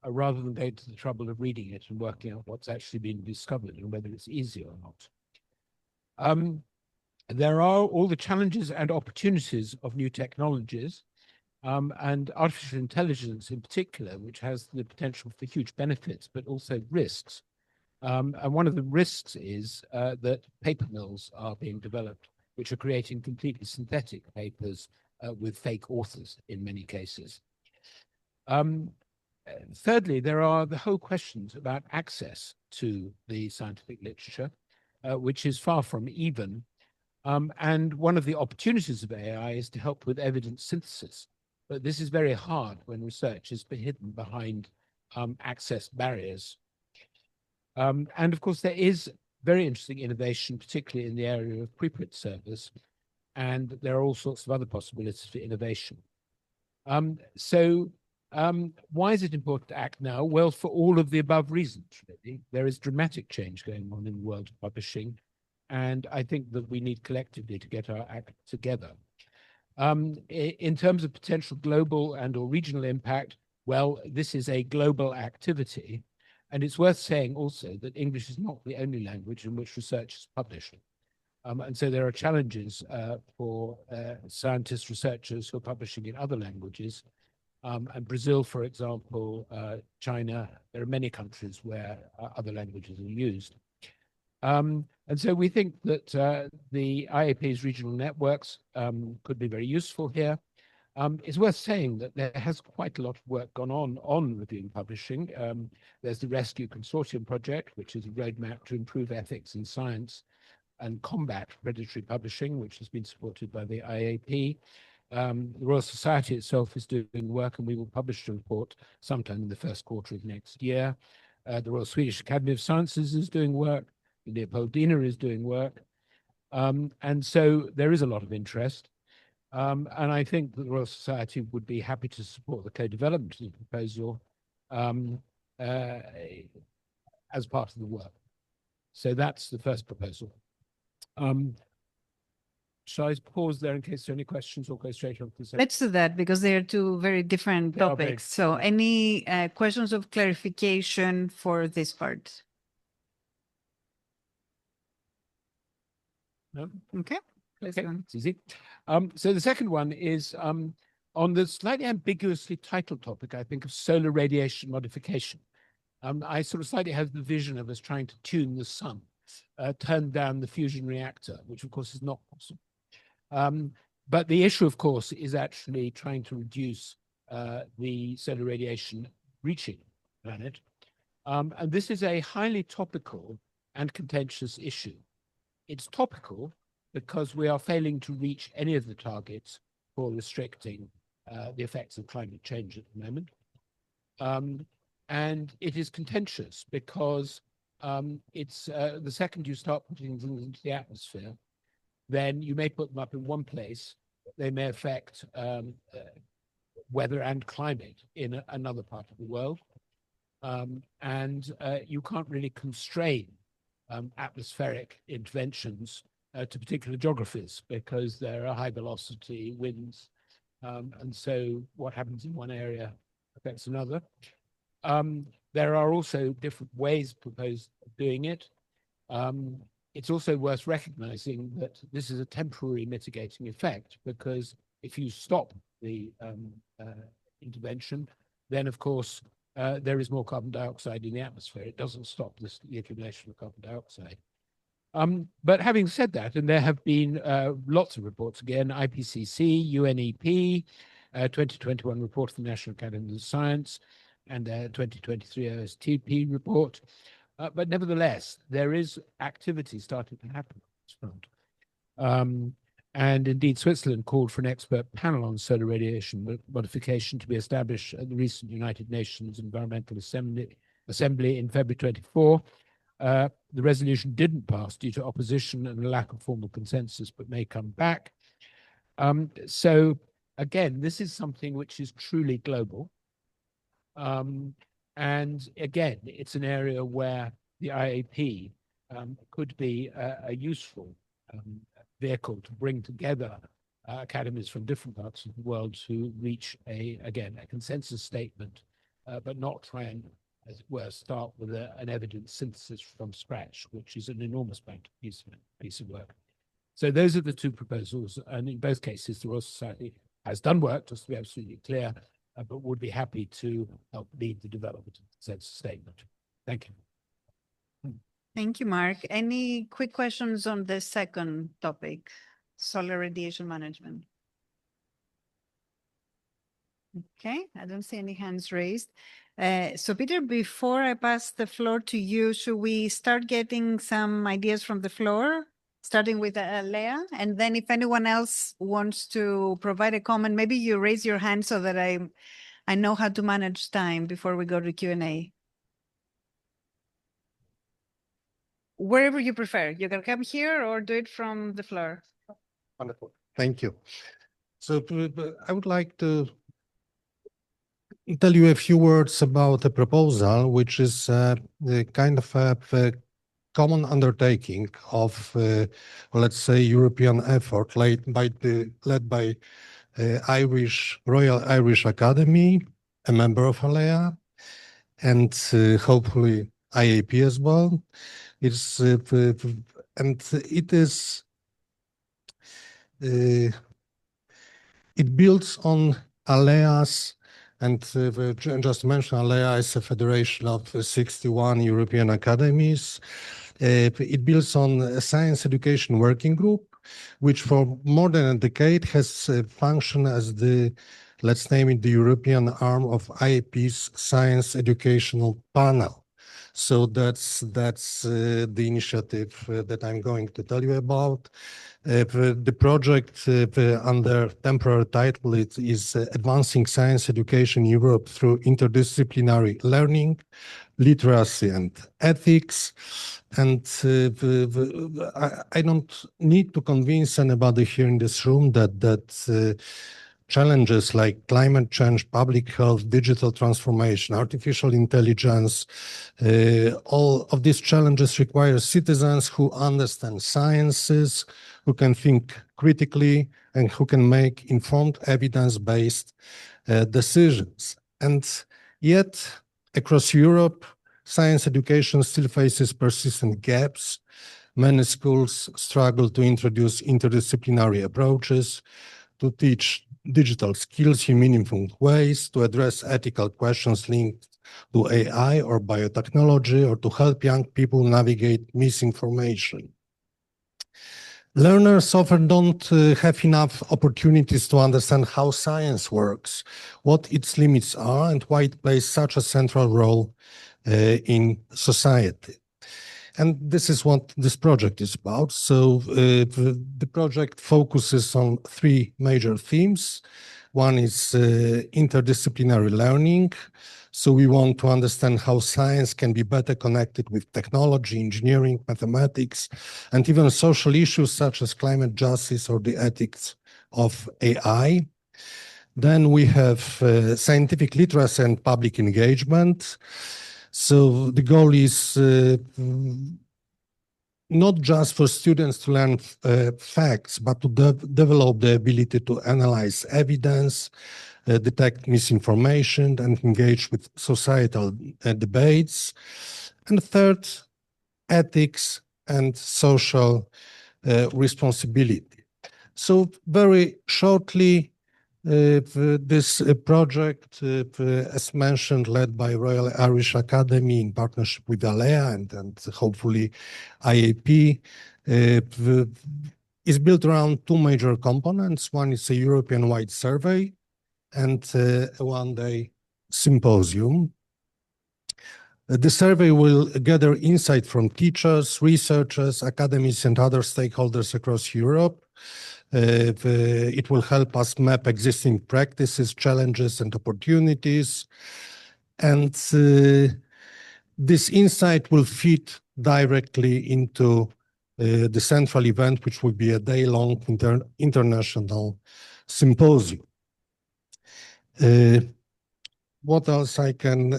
rather than go to the trouble of reading it and working out what's actually been discovered and whether it's easy or not. There are all the challenges and opportunities of new technologies, and artificial intelligence in particular, which has the potential for huge benefits, but also risks. And one of the risks is that paper mills are being developed, which are creating completely synthetic papers with fake authors in many cases. Thirdly, there are the whole questions about access to the scientific literature, which is far from even. And one of the opportunities of AI is to help with evidence synthesis. But this is very hard when research is hidden behind access barriers. And of course, there is very interesting innovation, particularly in the area of preprint servers, and there are all sorts of other possibilities for innovation. Why is it important to act now? Well, for all of the above reasons, really. There is dramatic change going on in the world of publishing, and I think that we need collectively to get our act together. In terms of potential global and or regional impact, well, this is a global activity. And it's worth saying also that English is not the only language in which research is published. And so there are challenges for scientists, researchers who are publishing in other languages. And Brazil, for example, China, there are many countries where other languages are used. And so we think that the IAP's regional networks could be very useful here. It's worth saying that there has quite a lot of work gone on reviewing publishing. There's the Rescue Consortium project, which is a roadmap to improve ethics in science and combat predatory publishing, which has been supported by the IAP. The Royal Society itself is doing work, and we will publish a report sometime in the first quarter of next year. The Royal Swedish Academy of Sciences is doing work. Leopoldina is doing work. And so there is a lot of interest. And I think that the Royal Society would be happy to support the co-development of the proposal as part of the work. So that's the first proposal. Shall I pause there in case there are any questions, or go straight on to the second? Let's do that because they are two very different They are very topics. So any questions of clarification for this part? No? Okay. Let's Okay, go on. it's easy. So the second one is on the slightly ambiguously titled topic, I think, of solar radiation modification. I sort of slightly have the vision of us trying to tune the sun, turn down the fusion reactor, which of course is not possible. But the issue, of course, is actually trying to reduce the solar radiation reaching the planet. And this is a highly topical and contentious issue. It's topical because we are failing to reach any of the targets for restricting the effects of climate change at the moment. And it is contentious because it's the second you start putting things into the atmosphere, then you may put them up in one place, they may affect weather and climate in another part of the world. And you can't really constrain atmospheric interventions to particular geographies because there are high velocity winds. And so what happens in one area affects another. There are also different ways proposed of doing it. It's also worth recognizing that this is a temporary mitigating effect, because if you stop the intervention, then of course there is more carbon dioxide in the atmosphere. It doesn't stop the accumulation of carbon dioxide. But having said that, and there have been lots of reports, again, IPCC, UNEP, 2021 report of the National Academies of Science, and 2023 OSTP report. But nevertheless, there is activity starting to happen on this front. And indeed, Switzerland called for an expert panel on solar radiation modification to be established at the recent United Nations Environmental Assembly in February 24. The resolution didn't pass due to opposition and a lack of formal consensus, but may come back. So again, this is something which is truly global. And again, it's an area where the IAP could be a useful vehicle to bring together academies from different parts of the world to reach a consensus statement, but not try and, as it were, start with an evidence synthesis from scratch, which is an enormous piece of work. So those are the two proposals, and in both cases, the Royal Society has done work, just to be absolutely clear, but would be happy to help lead the development of the consensus statement. Thank you. Thank you, Mark. Any quick questions on the second topic, solar radiation management? Okay, I don't see any hands raised. So Peter, before I pass the floor to you, should we start getting some ideas from the floor, starting with Leah? And then if anyone else wants to provide a comment, maybe you raise your hand so that I know how to manage time before we go to Q&A. Wherever you prefer. You can come here or do it from the floor. Wonderful. Thank you. So I would like to tell you a few words about a proposal, which is the kind of a common undertaking of, let's say, European effort led by Royal Irish Academy, a member of ALEA, and hopefully IAP as well. It's and it is it builds on ALEA's, and just mention ALEA is a federation of 61 European academies. It builds on a science education working group, which for more than a decade has functioned as the, let's name it, the European arm of IAP's Science Educational Panel. So that's the initiative that I'm going to tell you about. The project under temporary title is Advancing Science Education in Europe through Interdisciplinary Learning, Literacy and Ethics. And I don't need to convince anybody here in this room that challenges like climate change, public health, digital transformation, artificial intelligence, all of these challenges require citizens who understand sciences, who can think critically, and who can make informed, evidence-based decisions. And yet, across Europe, science education still faces persistent gaps. Many schools struggle to introduce interdisciplinary approaches, to teach digital skills in meaningful ways, to address ethical questions linked to AI or biotechnology, or to help young people navigate misinformation. Learners often don't have enough opportunities to understand how science works, what its limits are, and why it plays such a central role in society. And this is what this project is about. So the project focuses on three major themes. One is interdisciplinary learning. So we want to understand how science can be better connected with technology, engineering, mathematics, and even social issues such as climate justice or the ethics of AI. Then we have scientific literacy and public engagement. So the goal is not just for students to learn facts, but to develop the ability to analyze evidence, detect misinformation, and engage with societal debates. And third, ethics and social responsibility. So very shortly, this project, as mentioned, led by Royal Irish Academy in partnership with ALEA and hopefully IAP, is built around two major components. One is a European-wide survey and a one-day symposium. The survey will gather insight from teachers, researchers, academies, and other stakeholders across Europe. It will help us map existing practices, challenges, and opportunities. And this insight will fit directly into the central event, which will be a day-long international symposium. What else I can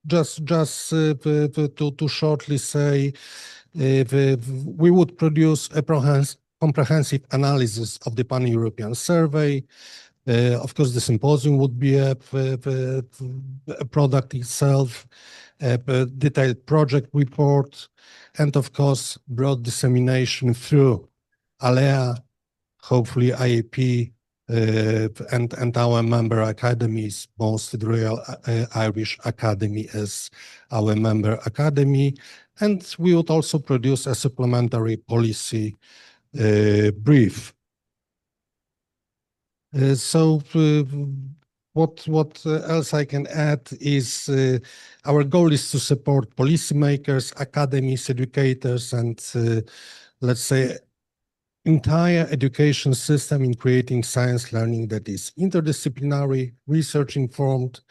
just to shortly say, we would produce a comprehensive analysis of the Pan-European survey. Of course, the symposium would be a product itself, a detailed project report, and of course, broad dissemination through ALEA, hopefully IAP, and our member academies, mostly the Royal Irish Academy as our member academy. And we would also produce a supplementary policy brief. So what else I can add is our goal is to support policymakers, academies, educators, and let's say entire education system in creating science learning that is interdisciplinary, research informed,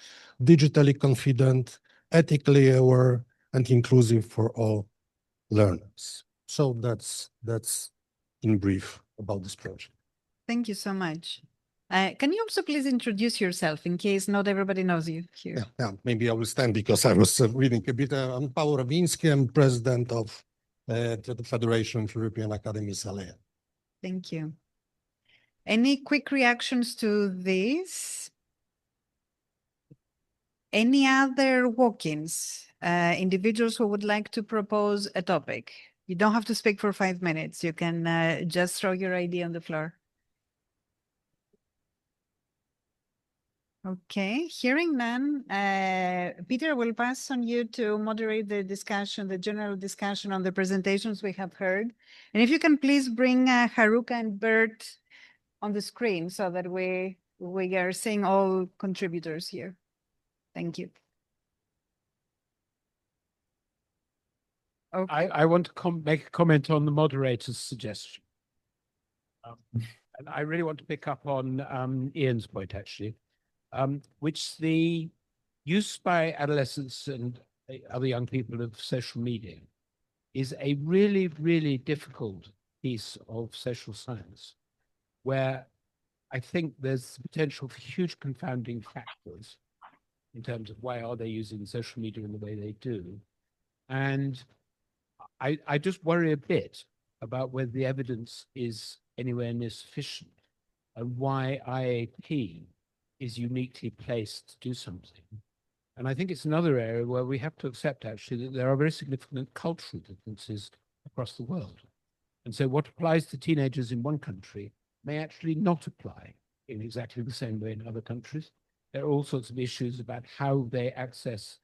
digitally confident, ethically aware, and inclusive for all learners. So that's in brief about this project. Thank you so much. Can you also please introduce yourself in case not everybody knows you here? Yeah, maybe I will stand because I was reading a bit. I'm Paweł Rawiński. I'm president of the Federation of European Academies, ALEA. Thank you. Any quick reactions to this? Any other walk-ins? Individuals who would like to propose a topic? You don't have to speak for 5 minutes. You can just throw your idea on the floor. Okay, hearing none, Peter will pass on you to moderate the discussion, the general discussion on the presentations we have heard. And if you can please bring Haruka and Bert on the screen so that we are seeing all contributors here. Thank you. Okay. I want to make a comment on the moderator's suggestion. And I really want to pick up on Ian's point, actually, which the use by adolescents and other young people of social media is a really, really difficult piece of social science, where I think there's potential for huge confounding factors in terms of why are they using social media in the way they do. And I just worry a bit about whether the evidence is anywhere near sufficient and why IAP is uniquely placed to do something. And I think it's another area where we have to accept actually that there are very significant cultural differences across the world. And so what applies to teenagers in one country may actually not apply in exactly the same way in other countries. There are all sorts of issues about how they access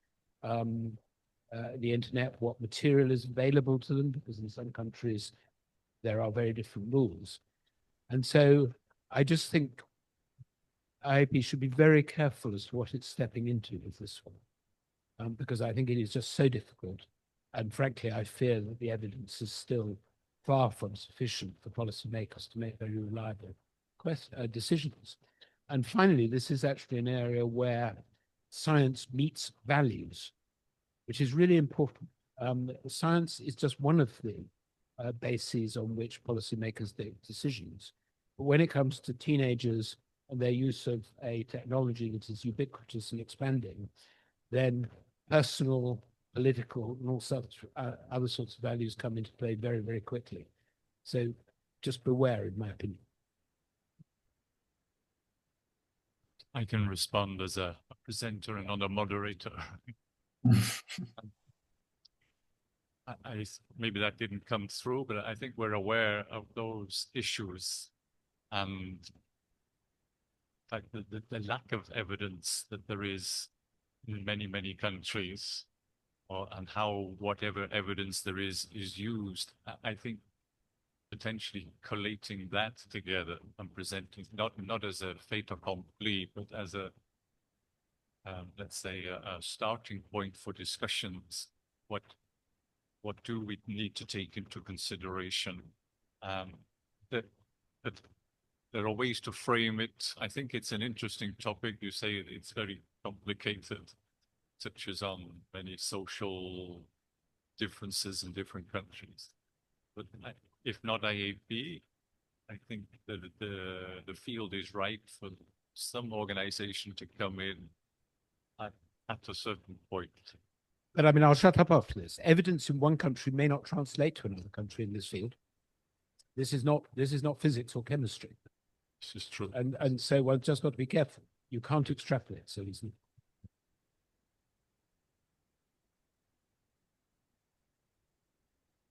the internet, what material is available to them, because in some countries there are very different rules. And so I just think IAP should be very careful as to what it's stepping into with this one, because I think it is just so difficult. And frankly, I fear that the evidence is still far from sufficient for policymakers to make very reliable decisions. And finally, this is actually an area where science meets values, which is really important. Science is just one of the bases on which policymakers make decisions. But when it comes to teenagers and their use of a technology that is ubiquitous and expanding, then personal, political, and all sorts other sorts of values come into play very, very quickly. So just beware, in my opinion. I can respond as a presenter and not a moderator. Maybe that didn't come through, but I think we're aware of those issues and like the lack of evidence that there is in many, many countries, and how whatever evidence there is used. I think potentially collating that together and presenting not as a fait accompli, but as a let's say a starting point for discussions. What do we need to take into consideration? That there are ways to frame it. I think it's an interesting topic. You say it's very complicated, touches on many social differences in different countries. But if not IAP, I think that the field is right for some organization to come in at a certain point. But I mean, I'll shut up after this. Evidence in one country may not translate to another country in this field. This is not physics or chemistry. This is true. And so one's just got to be careful. You can't extrapolate so easily.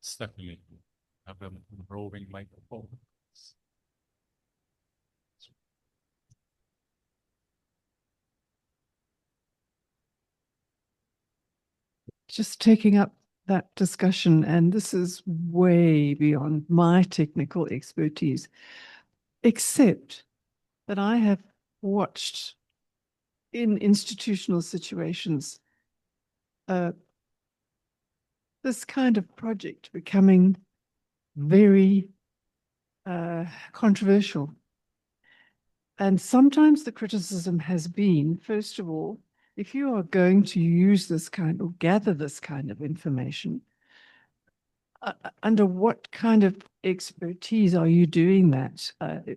Stephanie, have a roving microphone. Just taking up that discussion, and this is way beyond my technical expertise, except that I have watched in institutional situations this kind of project becoming very controversial. And sometimes the criticism has been, first of all, if you are going to use this kind or gather this kind of information, under what kind of expertise are you doing that?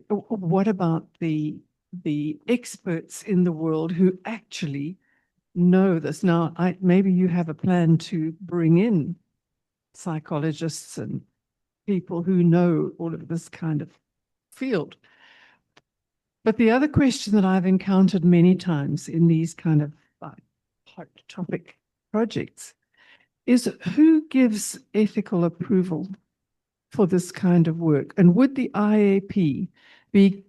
What about the experts in the world who actually know this? Now, maybe you have a plan to bring in psychologists and people who know all of this kind of field. But the other question that I've encountered many times in these kind of hot topic projects is who gives ethical approval for this kind of work? And would the IAP be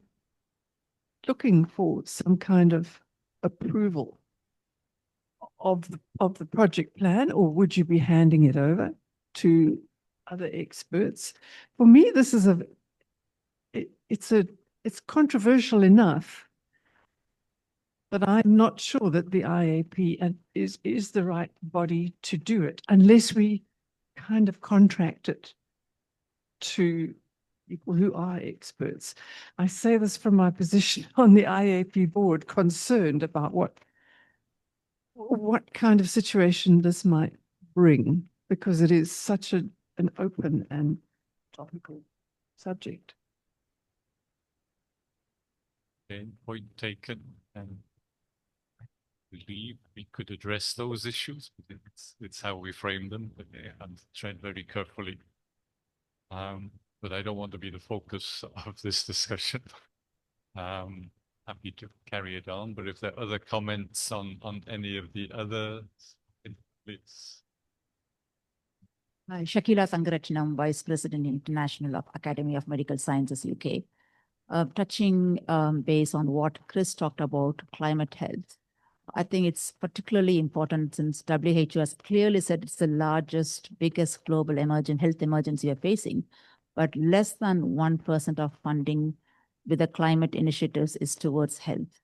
looking for some kind of approval of the project plan, or would you be handing it over to other experts? For me, this is it's controversial enough, but I'm not sure that the IAP is the right body to do it unless we kind of contract it to people who are experts. I say this from my position on the IAP board, concerned about what kind of situation this might bring, because it is such an open and topical subject. Okay, point taken. And I believe we could address those issues, but it's how we frame them, and tread very carefully. But I don't want to be the focus of this discussion. Happy to carry it on, but if there are other comments on any of the others, please. Shakila Sangaratnam, Vice President International of Academy of Medical Sciences, UK. Touching base on what Chris talked about, climate health. I think it's particularly important since WHO has clearly said it's the largest, biggest global health emergency we're facing, but less than 1% of funding with the climate initiatives is towards health.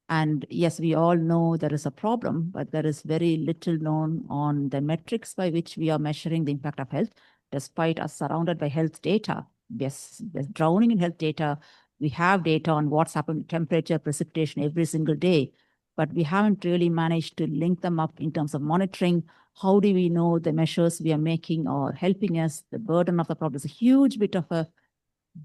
And yes, we all know there is a problem, but there is very little known on the metrics by which we are measuring the impact of health, despite us surrounded by health data. Yes, there's drowning in health data. We have data on what's happening, temperature, precipitation every single day, but we haven't really managed to link them up in terms of monitoring. How do we know the measures we are making are helping us? The burden of the problem is a huge bit of a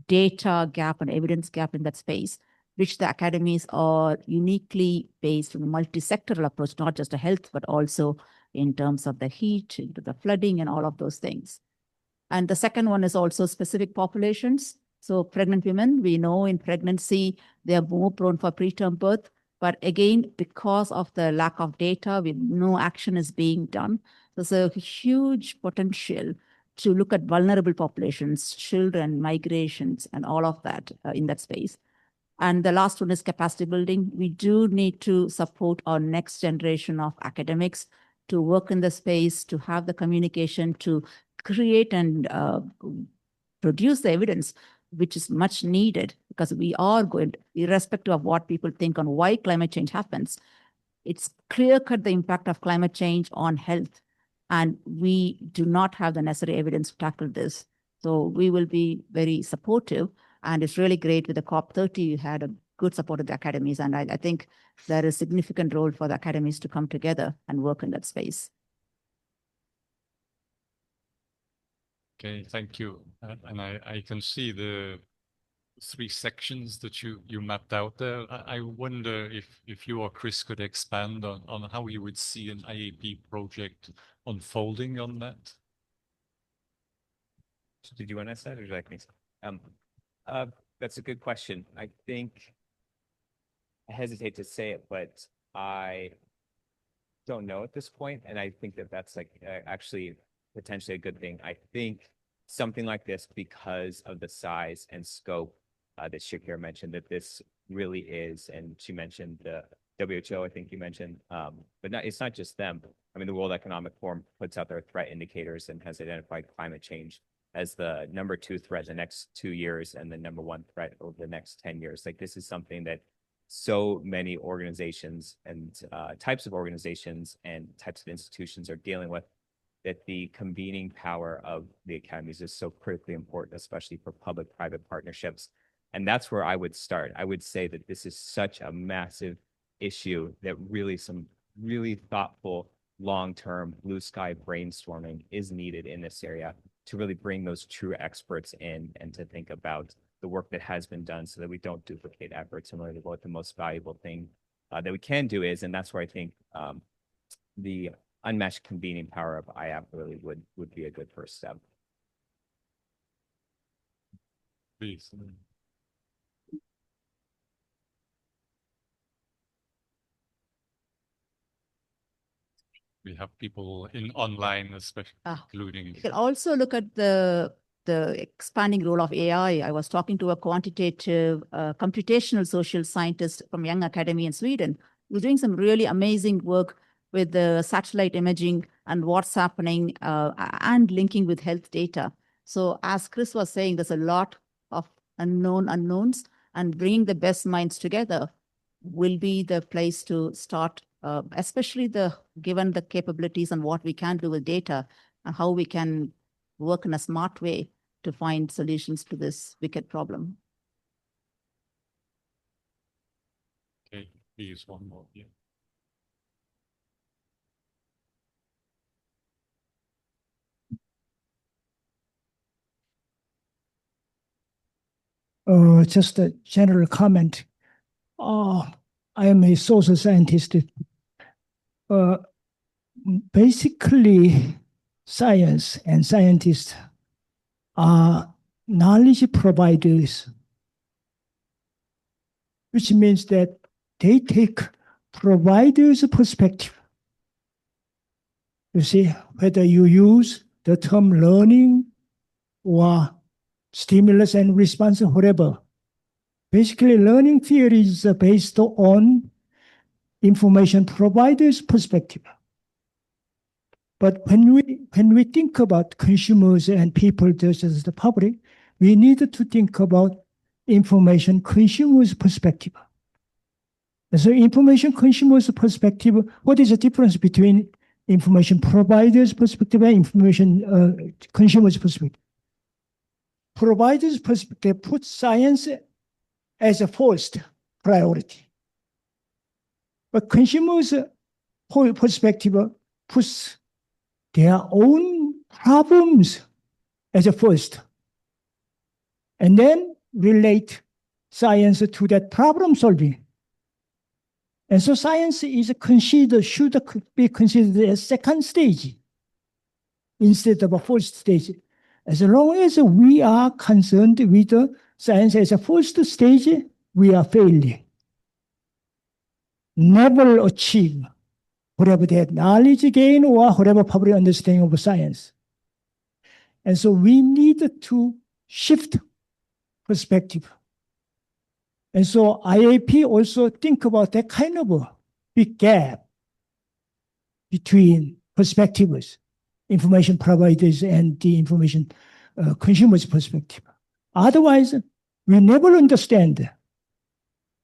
data gap and evidence gap in that space, which the academies are uniquely based on a multi-sectoral approach, not just a health, but also in terms of the heat, into the flooding and all of those things. And the second one is also specific populations. So pregnant women, we know in pregnancy, they are more prone for preterm birth. But again, because of the lack of data, no action is being done. There's a huge potential to look at vulnerable populations, children, migrations, and all of that in that space. And the last one is capacity building. We do need to support our next generation of academics to work in the space, to have the communication, to create and produce the evidence, which is much needed, because we are going, irrespective of what people think on why climate change happens, it's clear-cut the impact of climate change on health. And we do not have the necessary evidence to tackle this. So we will be very supportive. And it's really great with the COP30, you had a good support of the academies. And I think there is a significant role for the academies to come together and work in that space. Okay, thank you. And I can see the 3 sections that you mapped out there. I wonder if you or Chris could expand on how you would see an IAP project unfolding on that. Did you want to say that, or would you like me to? That's a good question. I think I hesitate to say it, but I don't know at this point, and I think that that's like actually potentially a good thing. I think something like this, because of the size and scope that Shakira mentioned, that this really is, and she mentioned the WHO, I think you mentioned, but it's not just them. I mean, the World Economic Forum puts out their threat indicators and has identified climate change as the #2 threat in the next 2 years and the #1 threat over the next 10 years. Like, this is something that so many organizations and types of organizations and types of institutions are dealing with, that the convening power of the academies is so critically important, especially for public-private partnerships. And that's where I would start. I would say that this is such a massive issue that really some really thoughtful, long-term, blue sky brainstorming is needed in this area to really bring those true experts in and to think about the work that has been done so that we don't duplicate efforts, and really what the most valuable thing that we can do is. And that's where I think the unmatched convening power of IAP really would be a good first step. Please. We have people in online, especially including. You can also look at the expanding role of AI. I was talking to a quantitative computational social scientist from Young Academy in Sweden was doing some really amazing work with the satellite imaging and what's happening and linking with health data. So as Chris was saying, there's a lot of unknowns, and bringing the best minds together will be the place to start, especially given the capabilities and what we can do with data and how we can work in a smart way to find solutions to this wicked problem. Okay, please, one more. Yeah. Just a general comment. I am a social scientist. Basically, science and scientists are knowledge providers, which means that they take provider's perspective. You see, whether you use the term learning or stimulus and response, whatever. Basically, learning theory is based on information provider's perspective. But when we think about consumers and people versus the public, we need to think about information consumers' perspective. And so information consumers' perspective, what is the difference between information provider's perspective and information consumers' perspective? Provider's perspective puts science as a first priority. But consumers' perspective puts their own problems as a first, and then relate science to that problem solving. And so science is considered, should be considered a second stage instead of a first stage. As long as we are concerned with science as a first stage, we are failing. Never achieve whatever that knowledge gain or whatever public understanding of science. And so we need to shift perspective. And so IAP also think about that kind of a big gap between perspectives, information providers and the information consumers' perspective. Otherwise, we never understand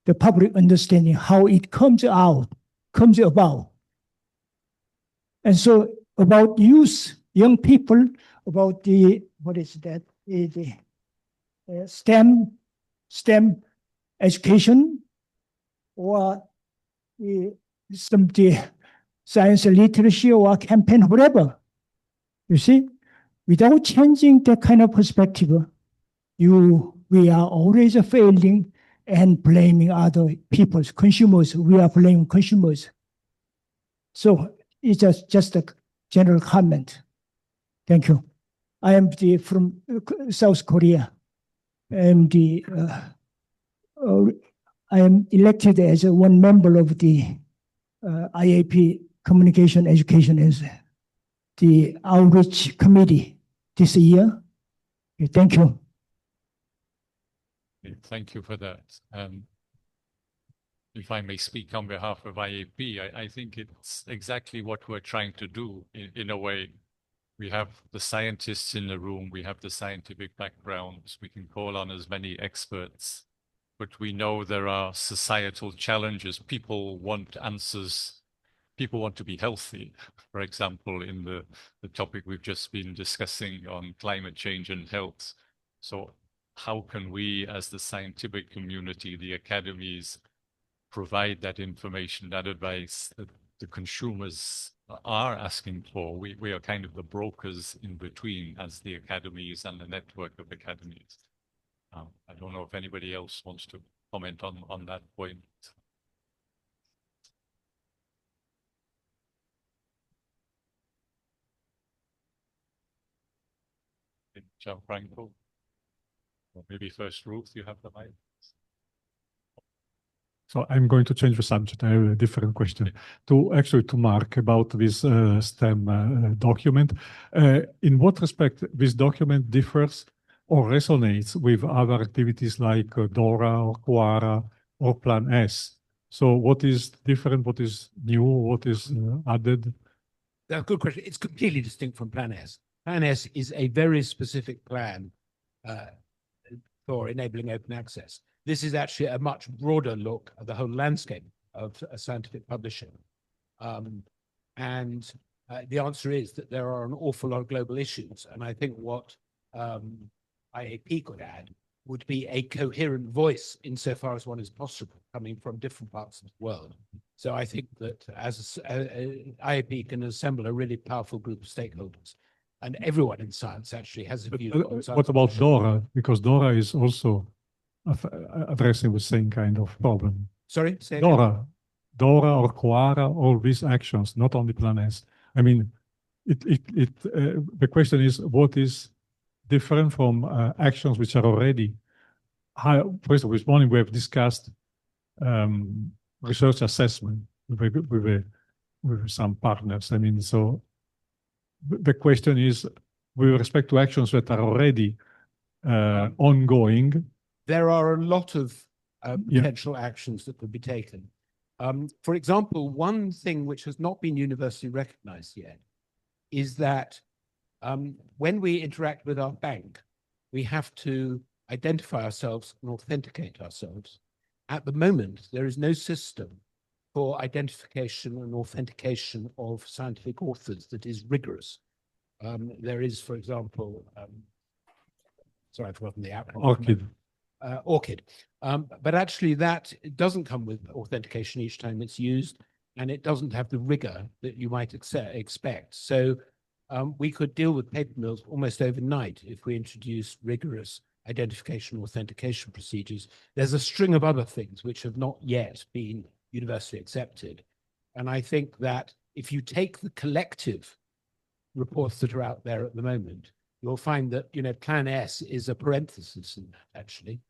the public understanding, how it comes about. And so about youth, young people, about the, what is that, the STEM education, or the science literacy or campaign, whatever. You see, without changing that kind of perspective, we are always failing and blaming other people's consumers. We are blaming consumers. So it's just a general comment. Thank you. I am from South Korea. I am elected as one member of the IAP Communication Education as the outreach committee this year. Okay, thank you. Thank you for that. If I may speak on behalf of IAP, I think it's exactly what we're trying to do in a way. We have the scientists in the room, we have the scientific backgrounds, we can call on as many experts, but we know there are societal challenges. People want answers. People want to be healthy, for example, in the topic we've just been discussing on climate change and health. So how can we, as the scientific community, the academies, provide that information, that advice that the consumers are asking for? We are kind of the brokers in between as the academies and the network of academies. I don't know if anybody else wants to comment on that point. Gianfranco, or maybe first Ruth, you have the mic. So I'm going to change the subject. I have a different question to Mark about this STEM document. In what respect this document differs or resonates with other activities like DORA or QUARA or Plan S? So what is different? What is new? What is added? That's a good question. It's completely distinct from Plan S. Plan S is a very specific plan for enabling open access. This is actually a much broader look at the whole landscape of scientific publishing. And the answer is that there are an awful lot of global issues. And I think what IAP could add would be a coherent voice insofar as one is possible, coming from different parts of the world. So I think that as IAP can assemble a really powerful group of stakeholders, and everyone in science actually has a view on science. What about DORA? Because DORA is also addressing the same kind of problem. Sorry? Say again. DORA or QUARA, all these actions, not only Plan S. I mean, the question is, what is different from actions which are already high? For example, this morning we have discussed research assessment with some partners. I mean, so the question is, with respect to actions that are already ongoing. There are a lot of potential actions that could be taken. For example, one thing which has not been universally recognized yet is that when we interact with our bank, we have to identify ourselves and authenticate ourselves. At the moment, there is no system for identification and authentication of scientific authors that is rigorous. There is, for example, sorry, I've forgotten the acronym. ORCID. But actually that doesn't come with authentication each time it's used, and it doesn't have the rigor that you might expect. So we could deal with paper mills almost overnight if we introduce rigorous identification authentication procedures. There's a string of other things which have not yet been universally accepted. And I think that if you take the collective reports that are out there at the moment, you'll find that, you know, Plan S is a parenthesis in that, actually.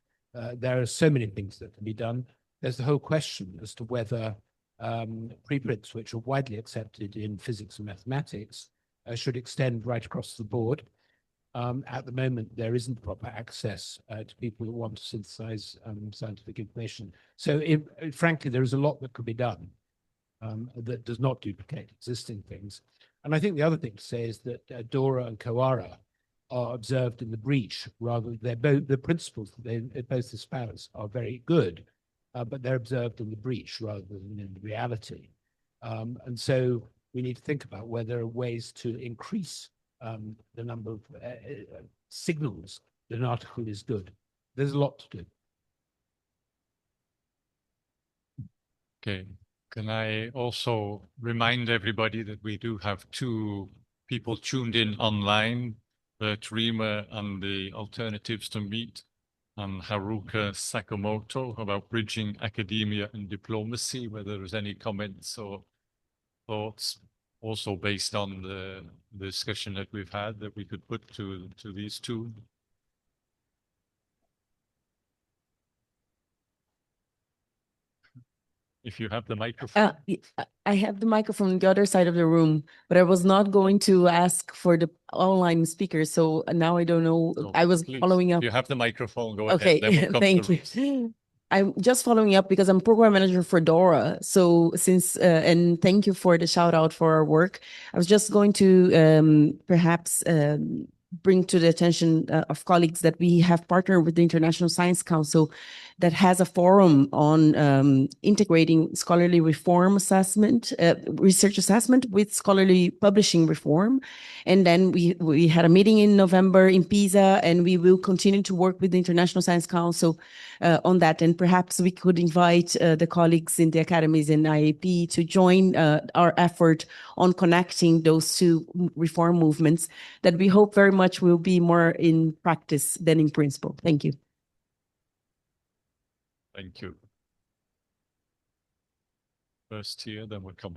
There are so many things that can be done. There's the whole question as to whether preprints which are widely accepted in physics and mathematics should extend right across the board. At the moment, there isn't proper access to people who want to synthesize scientific information. So frankly, there is a lot that could be done that does not duplicate existing things. And I think the other thing to say is that DORA and QUARA are observed in the breach, rather they're both, the principles that they both espouse are very good, but they're observed in the breach rather than in the reality. And so we need to think about whether there are ways to increase the number of signals that an article is good. There's a lot to do. Okay. Can I also remind everybody that we do have two people tuned in online, Bert Rima and the Alternatives to Meat, and Haruka Sakamoto about bridging academia and diplomacy, whether there's any comments or thoughts also based on the discussion that we've had that we could put to these two. If you have the microphone. I have the microphone on the other side of the room, but I was not going to ask for the online speaker. So now I don't know. No, I was please. following up. You have the microphone. Go Okay, ahead. Then we'll come thank to you. I'm just following up because I'm program manager for DORA. So since, and thank you for the shout out for our work. I was just going to perhaps bring to the attention of colleagues that we have partnered with the International Science Council that has a forum on integrating scholarly reform assessment, research assessment with scholarly publishing reform. And then we had a meeting in November in Pisa, and we will continue to work with the International Science Council on that. And perhaps we could invite the colleagues in the academies and IAP to join our effort on connecting those two reform movements that we hope very much will be more in practice than in principle. Thank you. Thank you. First here, then we'll come.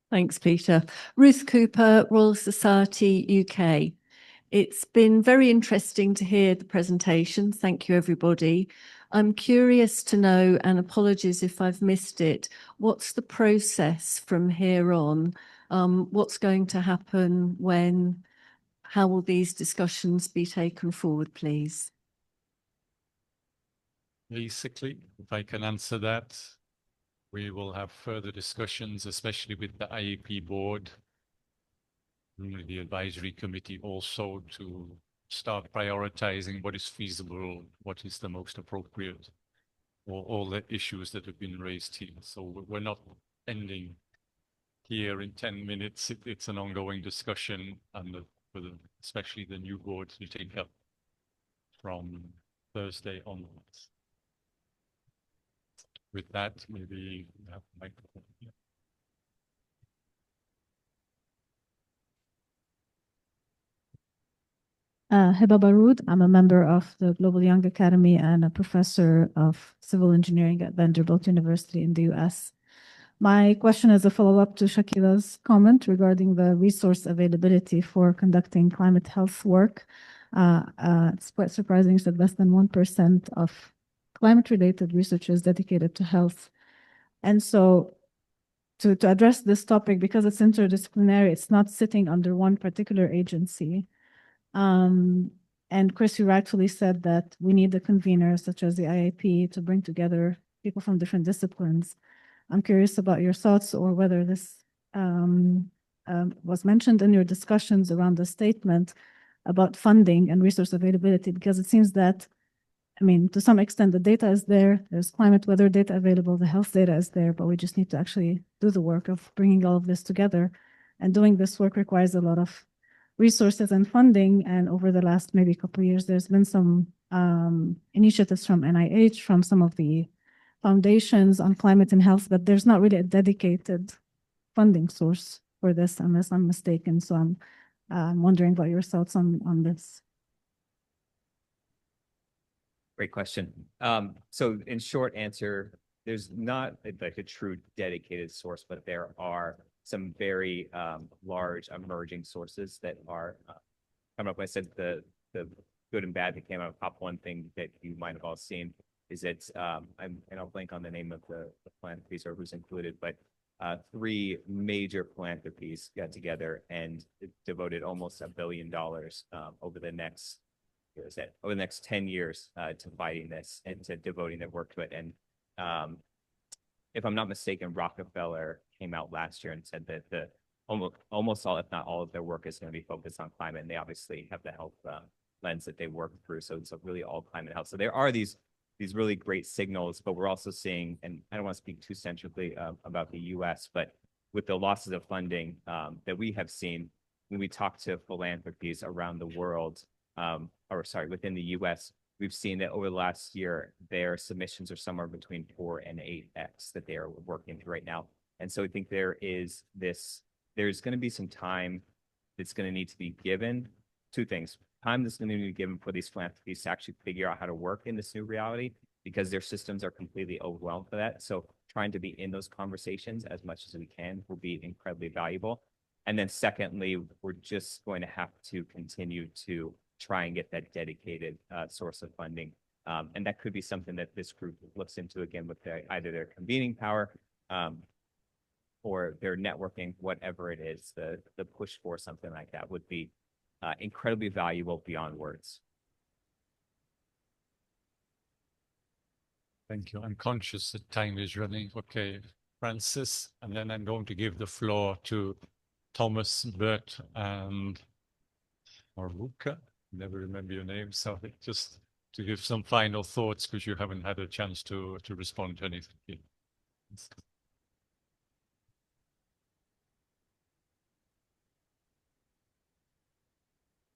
Thanks, Peter. Ruth Cooper, Royal Society UK. It's been very interesting to hear the presentation. Thank you, everybody. I'm curious to know, and apologies if I've missed it, what's the process from here on What's going to happen when? How will these discussions be taken forward, please? Basically, if I can answer that, we will have further discussions, especially with the IAP board, and the advisory committee also, to start prioritizing what is feasible, what is the most appropriate, or all the issues that have been raised here. So we're not ending here in 10 minutes. It's an ongoing discussion, and especially the new board to take up from Thursday onwards. With that, maybe we have a microphone here. Heba Baroud. I'm a member of the Global Young Academy and a professor of civil engineering at Vanderbilt University in the US. My question is a follow-up to Shakila's comment regarding the resource availability for conducting climate health work. It's quite surprising that less than 1% of climate-related research is dedicated to health. And so to address this topic, because it's interdisciplinary, it's not sitting under one particular agency. And Chris, you rightfully said that we need a convener such as the IAP to bring together people from different disciplines. I'm curious about your thoughts, or whether this was mentioned in your discussions around the statement about funding and resource availability, because it seems that, I mean, to some extent, the data is there, there's climate weather data available, the health data is there, but we just need to actually do the work of bringing all of this together. And doing this work requires a lot of resources and funding. And over the last maybe couple of years, there's been some initiatives from NIH, from some of the foundations on climate and health, but there's not really a dedicated funding source for this, unless I'm mistaken. So I'm wondering about your thoughts on this. Great question. So in short answer, there's not like a true dedicated source, but there are some very large emerging sources that are coming up. I said the good and bad that came out of COP. One thing that you might have all seen is that and I'll blank on the name of the philanthropies or who's included, but 3 major philanthropies got together and devoted almost $1 billion over the next 10 years to fighting this and to devoting their work to it. And if I'm not mistaken, Rockefeller came out last year and said that almost all, if not all, of their work is going to be focused on climate, and they obviously have the health lens that they work through. So it's really all climate health. So there are these really great signals, but we're also seeing, and I don't want to speak too centrically about the U.S., but with the losses of funding that we have seen when we talk to philanthropies around the world, within the U.S., we've seen that over the last year, their submissions are somewhere between 4 and 8x that they are working through right now. And so I think there's going to be some time that's going to need to be given. 2 things. Time that's going to be given for these philanthropies to actually figure out how to work in this new reality, because their systems are completely overwhelmed for that. So trying to be in those conversations as much as we can will be incredibly valuable. And then secondly, we're just going to have to continue to try and get that dedicated source of funding. And that could be something that this group looks into again with either their convening power or their networking, whatever it is. The push for something like that would be incredibly valuable beyond words. Thank you. I'm conscious that time is running. Okay, Francis, and then I'm going to give the floor to Thomas, Bert, and Haruka. Never remember your name, so just to give some final thoughts, because you haven't had a chance to respond to anything yet.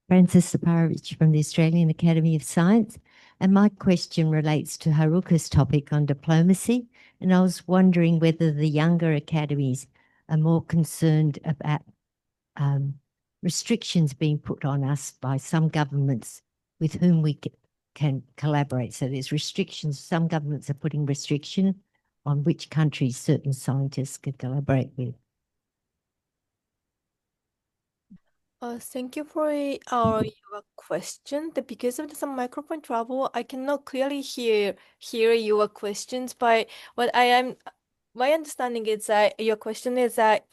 Francis Saparovich from the Australian Academy of Science, and my question relates to Haruka's topic on diplomacy, and I was wondering whether the younger academies are more concerned about restrictions being put on us by some governments with whom we can collaborate. So there's restrictions. Some governments are putting restriction on which countries certain scientists can collaborate with. Thank you for your question. Because of some microphone trouble, I cannot clearly hear your questions. But what my understanding is that your question is that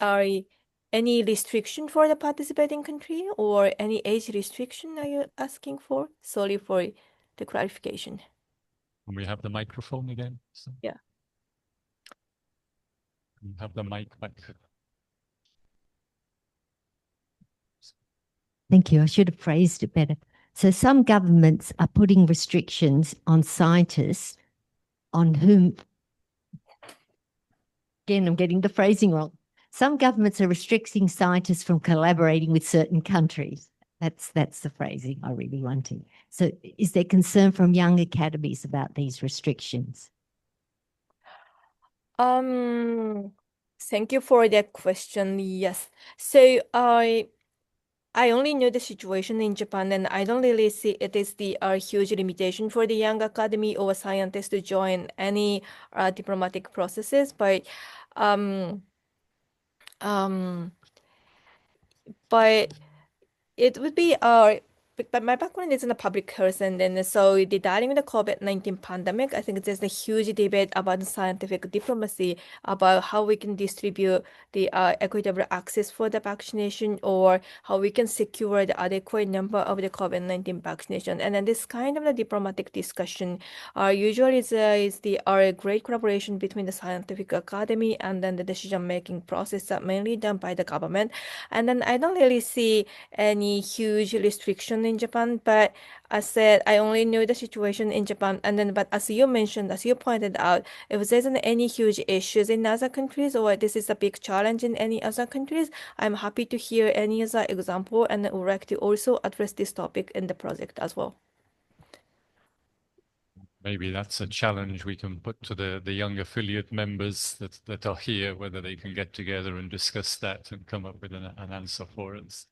any restriction for the participating country or any age restriction are you asking for? Sorry for the clarification. Can we have the microphone again? So, Yeah. we have the mic back. Thank you. I should have phrased it better. So some governments are putting restrictions on scientists on whom, again, I'm getting the phrasing wrong. Some governments are restricting scientists from collaborating with certain countries. That's the phrasing I really wanted. So is there concern from young academies about these restrictions? Thank you for that question. Yes. So I only know the situation in Japan, and I don't really see it is the huge limitation for the young academy or scientists to join any diplomatic processes. But it would be but my background is in the public health, and then so regarding the COVID-19 pandemic, I think there's a huge debate about scientific diplomacy, about how we can distribute the equitable access for the vaccination, or how we can secure the adequate number of the COVID-19 vaccination. And then this kind of the diplomatic discussion usually is the great collaboration between the scientific academy and then the decision-making process that mainly done by the government. And then I don't really see any huge restriction in Japan, but I said I only know the situation in Japan. And then, but as you mentioned, as you pointed out, if there's any huge issues in other countries, or this is a big challenge in any other countries, I'm happy to hear any other example, and would like to also address this topic in the project as well. Maybe that's a challenge we can put to the young affiliate members that are here, whether they can get together and discuss that and come up with an answer for us.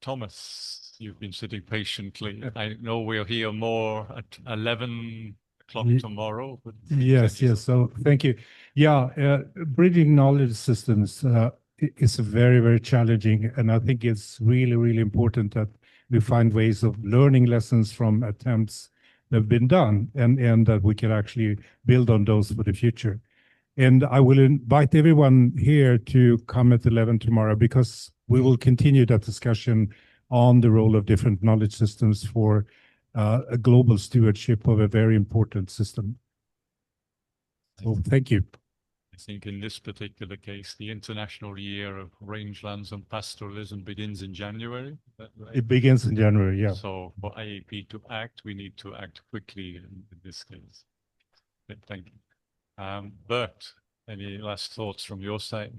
Thomas, you've been sitting patiently. I know we're here more at 11 o'clock tomorrow. But yes. So thank you. Yeah, bridging knowledge systems is very, very challenging. And I think it's really, really important that we find ways of learning lessons from attempts that have been done, and that we can actually build on those for the future. And I will invite everyone here to come at 11 tomorrow, because we will continue that discussion on the role of different knowledge systems for a global stewardship of a very important system. So thank you. I think in this particular case, the International Year of Rangelands and Pastoralism begins in January. Is that right? It begins in January, yeah. So for IAP to act, we need to act quickly in this case. Thank you. Bert, any last thoughts from your side?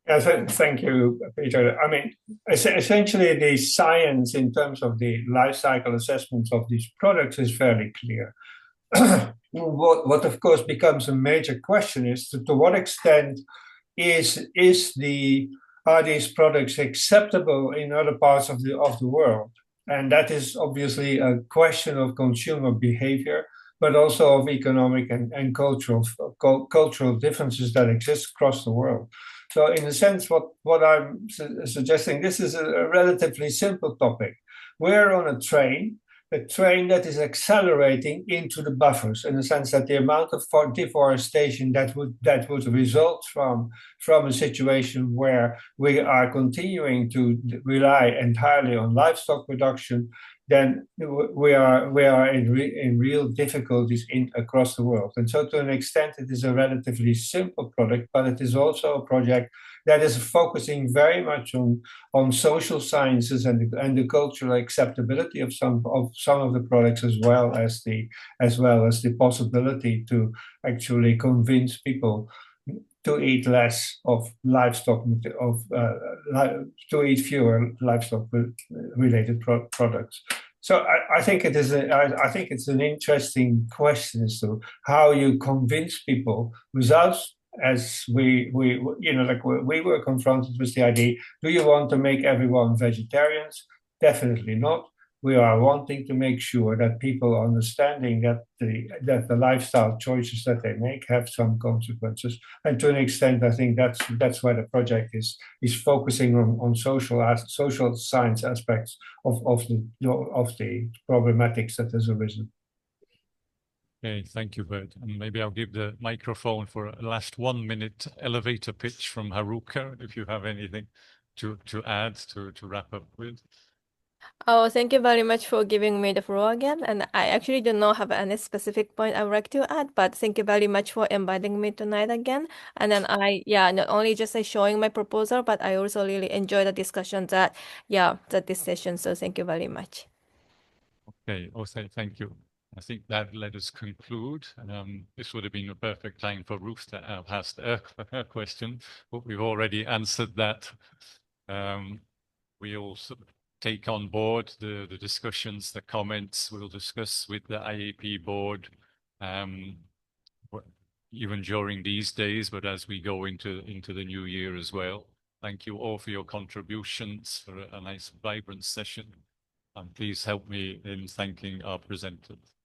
Yes, thank you, Peter. I mean, essentially the science in terms of the life cycle assessments of these products is fairly clear. What of course becomes a major question is to what extent are these products acceptable in other parts of the world? And that is obviously a question of consumer behavior, but also of economic and cultural differences that exist across the world. So in a sense, what I'm suggesting, this is a relatively simple topic. We're on a train that is accelerating into the buffers, in the sense that the amount of deforestation that would result from a situation where we are continuing to rely entirely on livestock production, then we are in real difficulties across the world. And so to an extent, it is a relatively simple product, but it is also a project that is focusing very much on social sciences and the cultural acceptability of some of the products, as well as the possibility to actually convince people to eat less of livestock, to eat fewer livestock-related products. So I think it's an interesting question as to how you convince people without, as we were confronted with the idea: do you want to make everyone vegetarians? Definitely not. We are wanting to make sure that people are understanding that the lifestyle choices that they make have some consequences. And to an extent, I think that's why the project is focusing on social science aspects of the problematics that has arisen. Okay, thank you, Bert. And maybe I'll give the microphone for a last 1 minute elevator pitch from Haruka, if you have anything to add to wrap up with. Oh, thank you very much for giving me the floor again. And I actually do not have any specific point I would like to add, but thank you very much for inviting me tonight again. And then not only just showing my proposal, but I also really enjoy the discussion that this session. So thank you very much. Okay, also thank you. I think that let us conclude. This would have been a perfect time for Ruth to have asked her question, but we've already answered that. We also take on board the discussions, the comments we'll discuss with the IAP board, even during these days, but as we go into the new year as well. Thank you all for your contributions, for a nice, vibrant session. And please help me in thanking our presenters.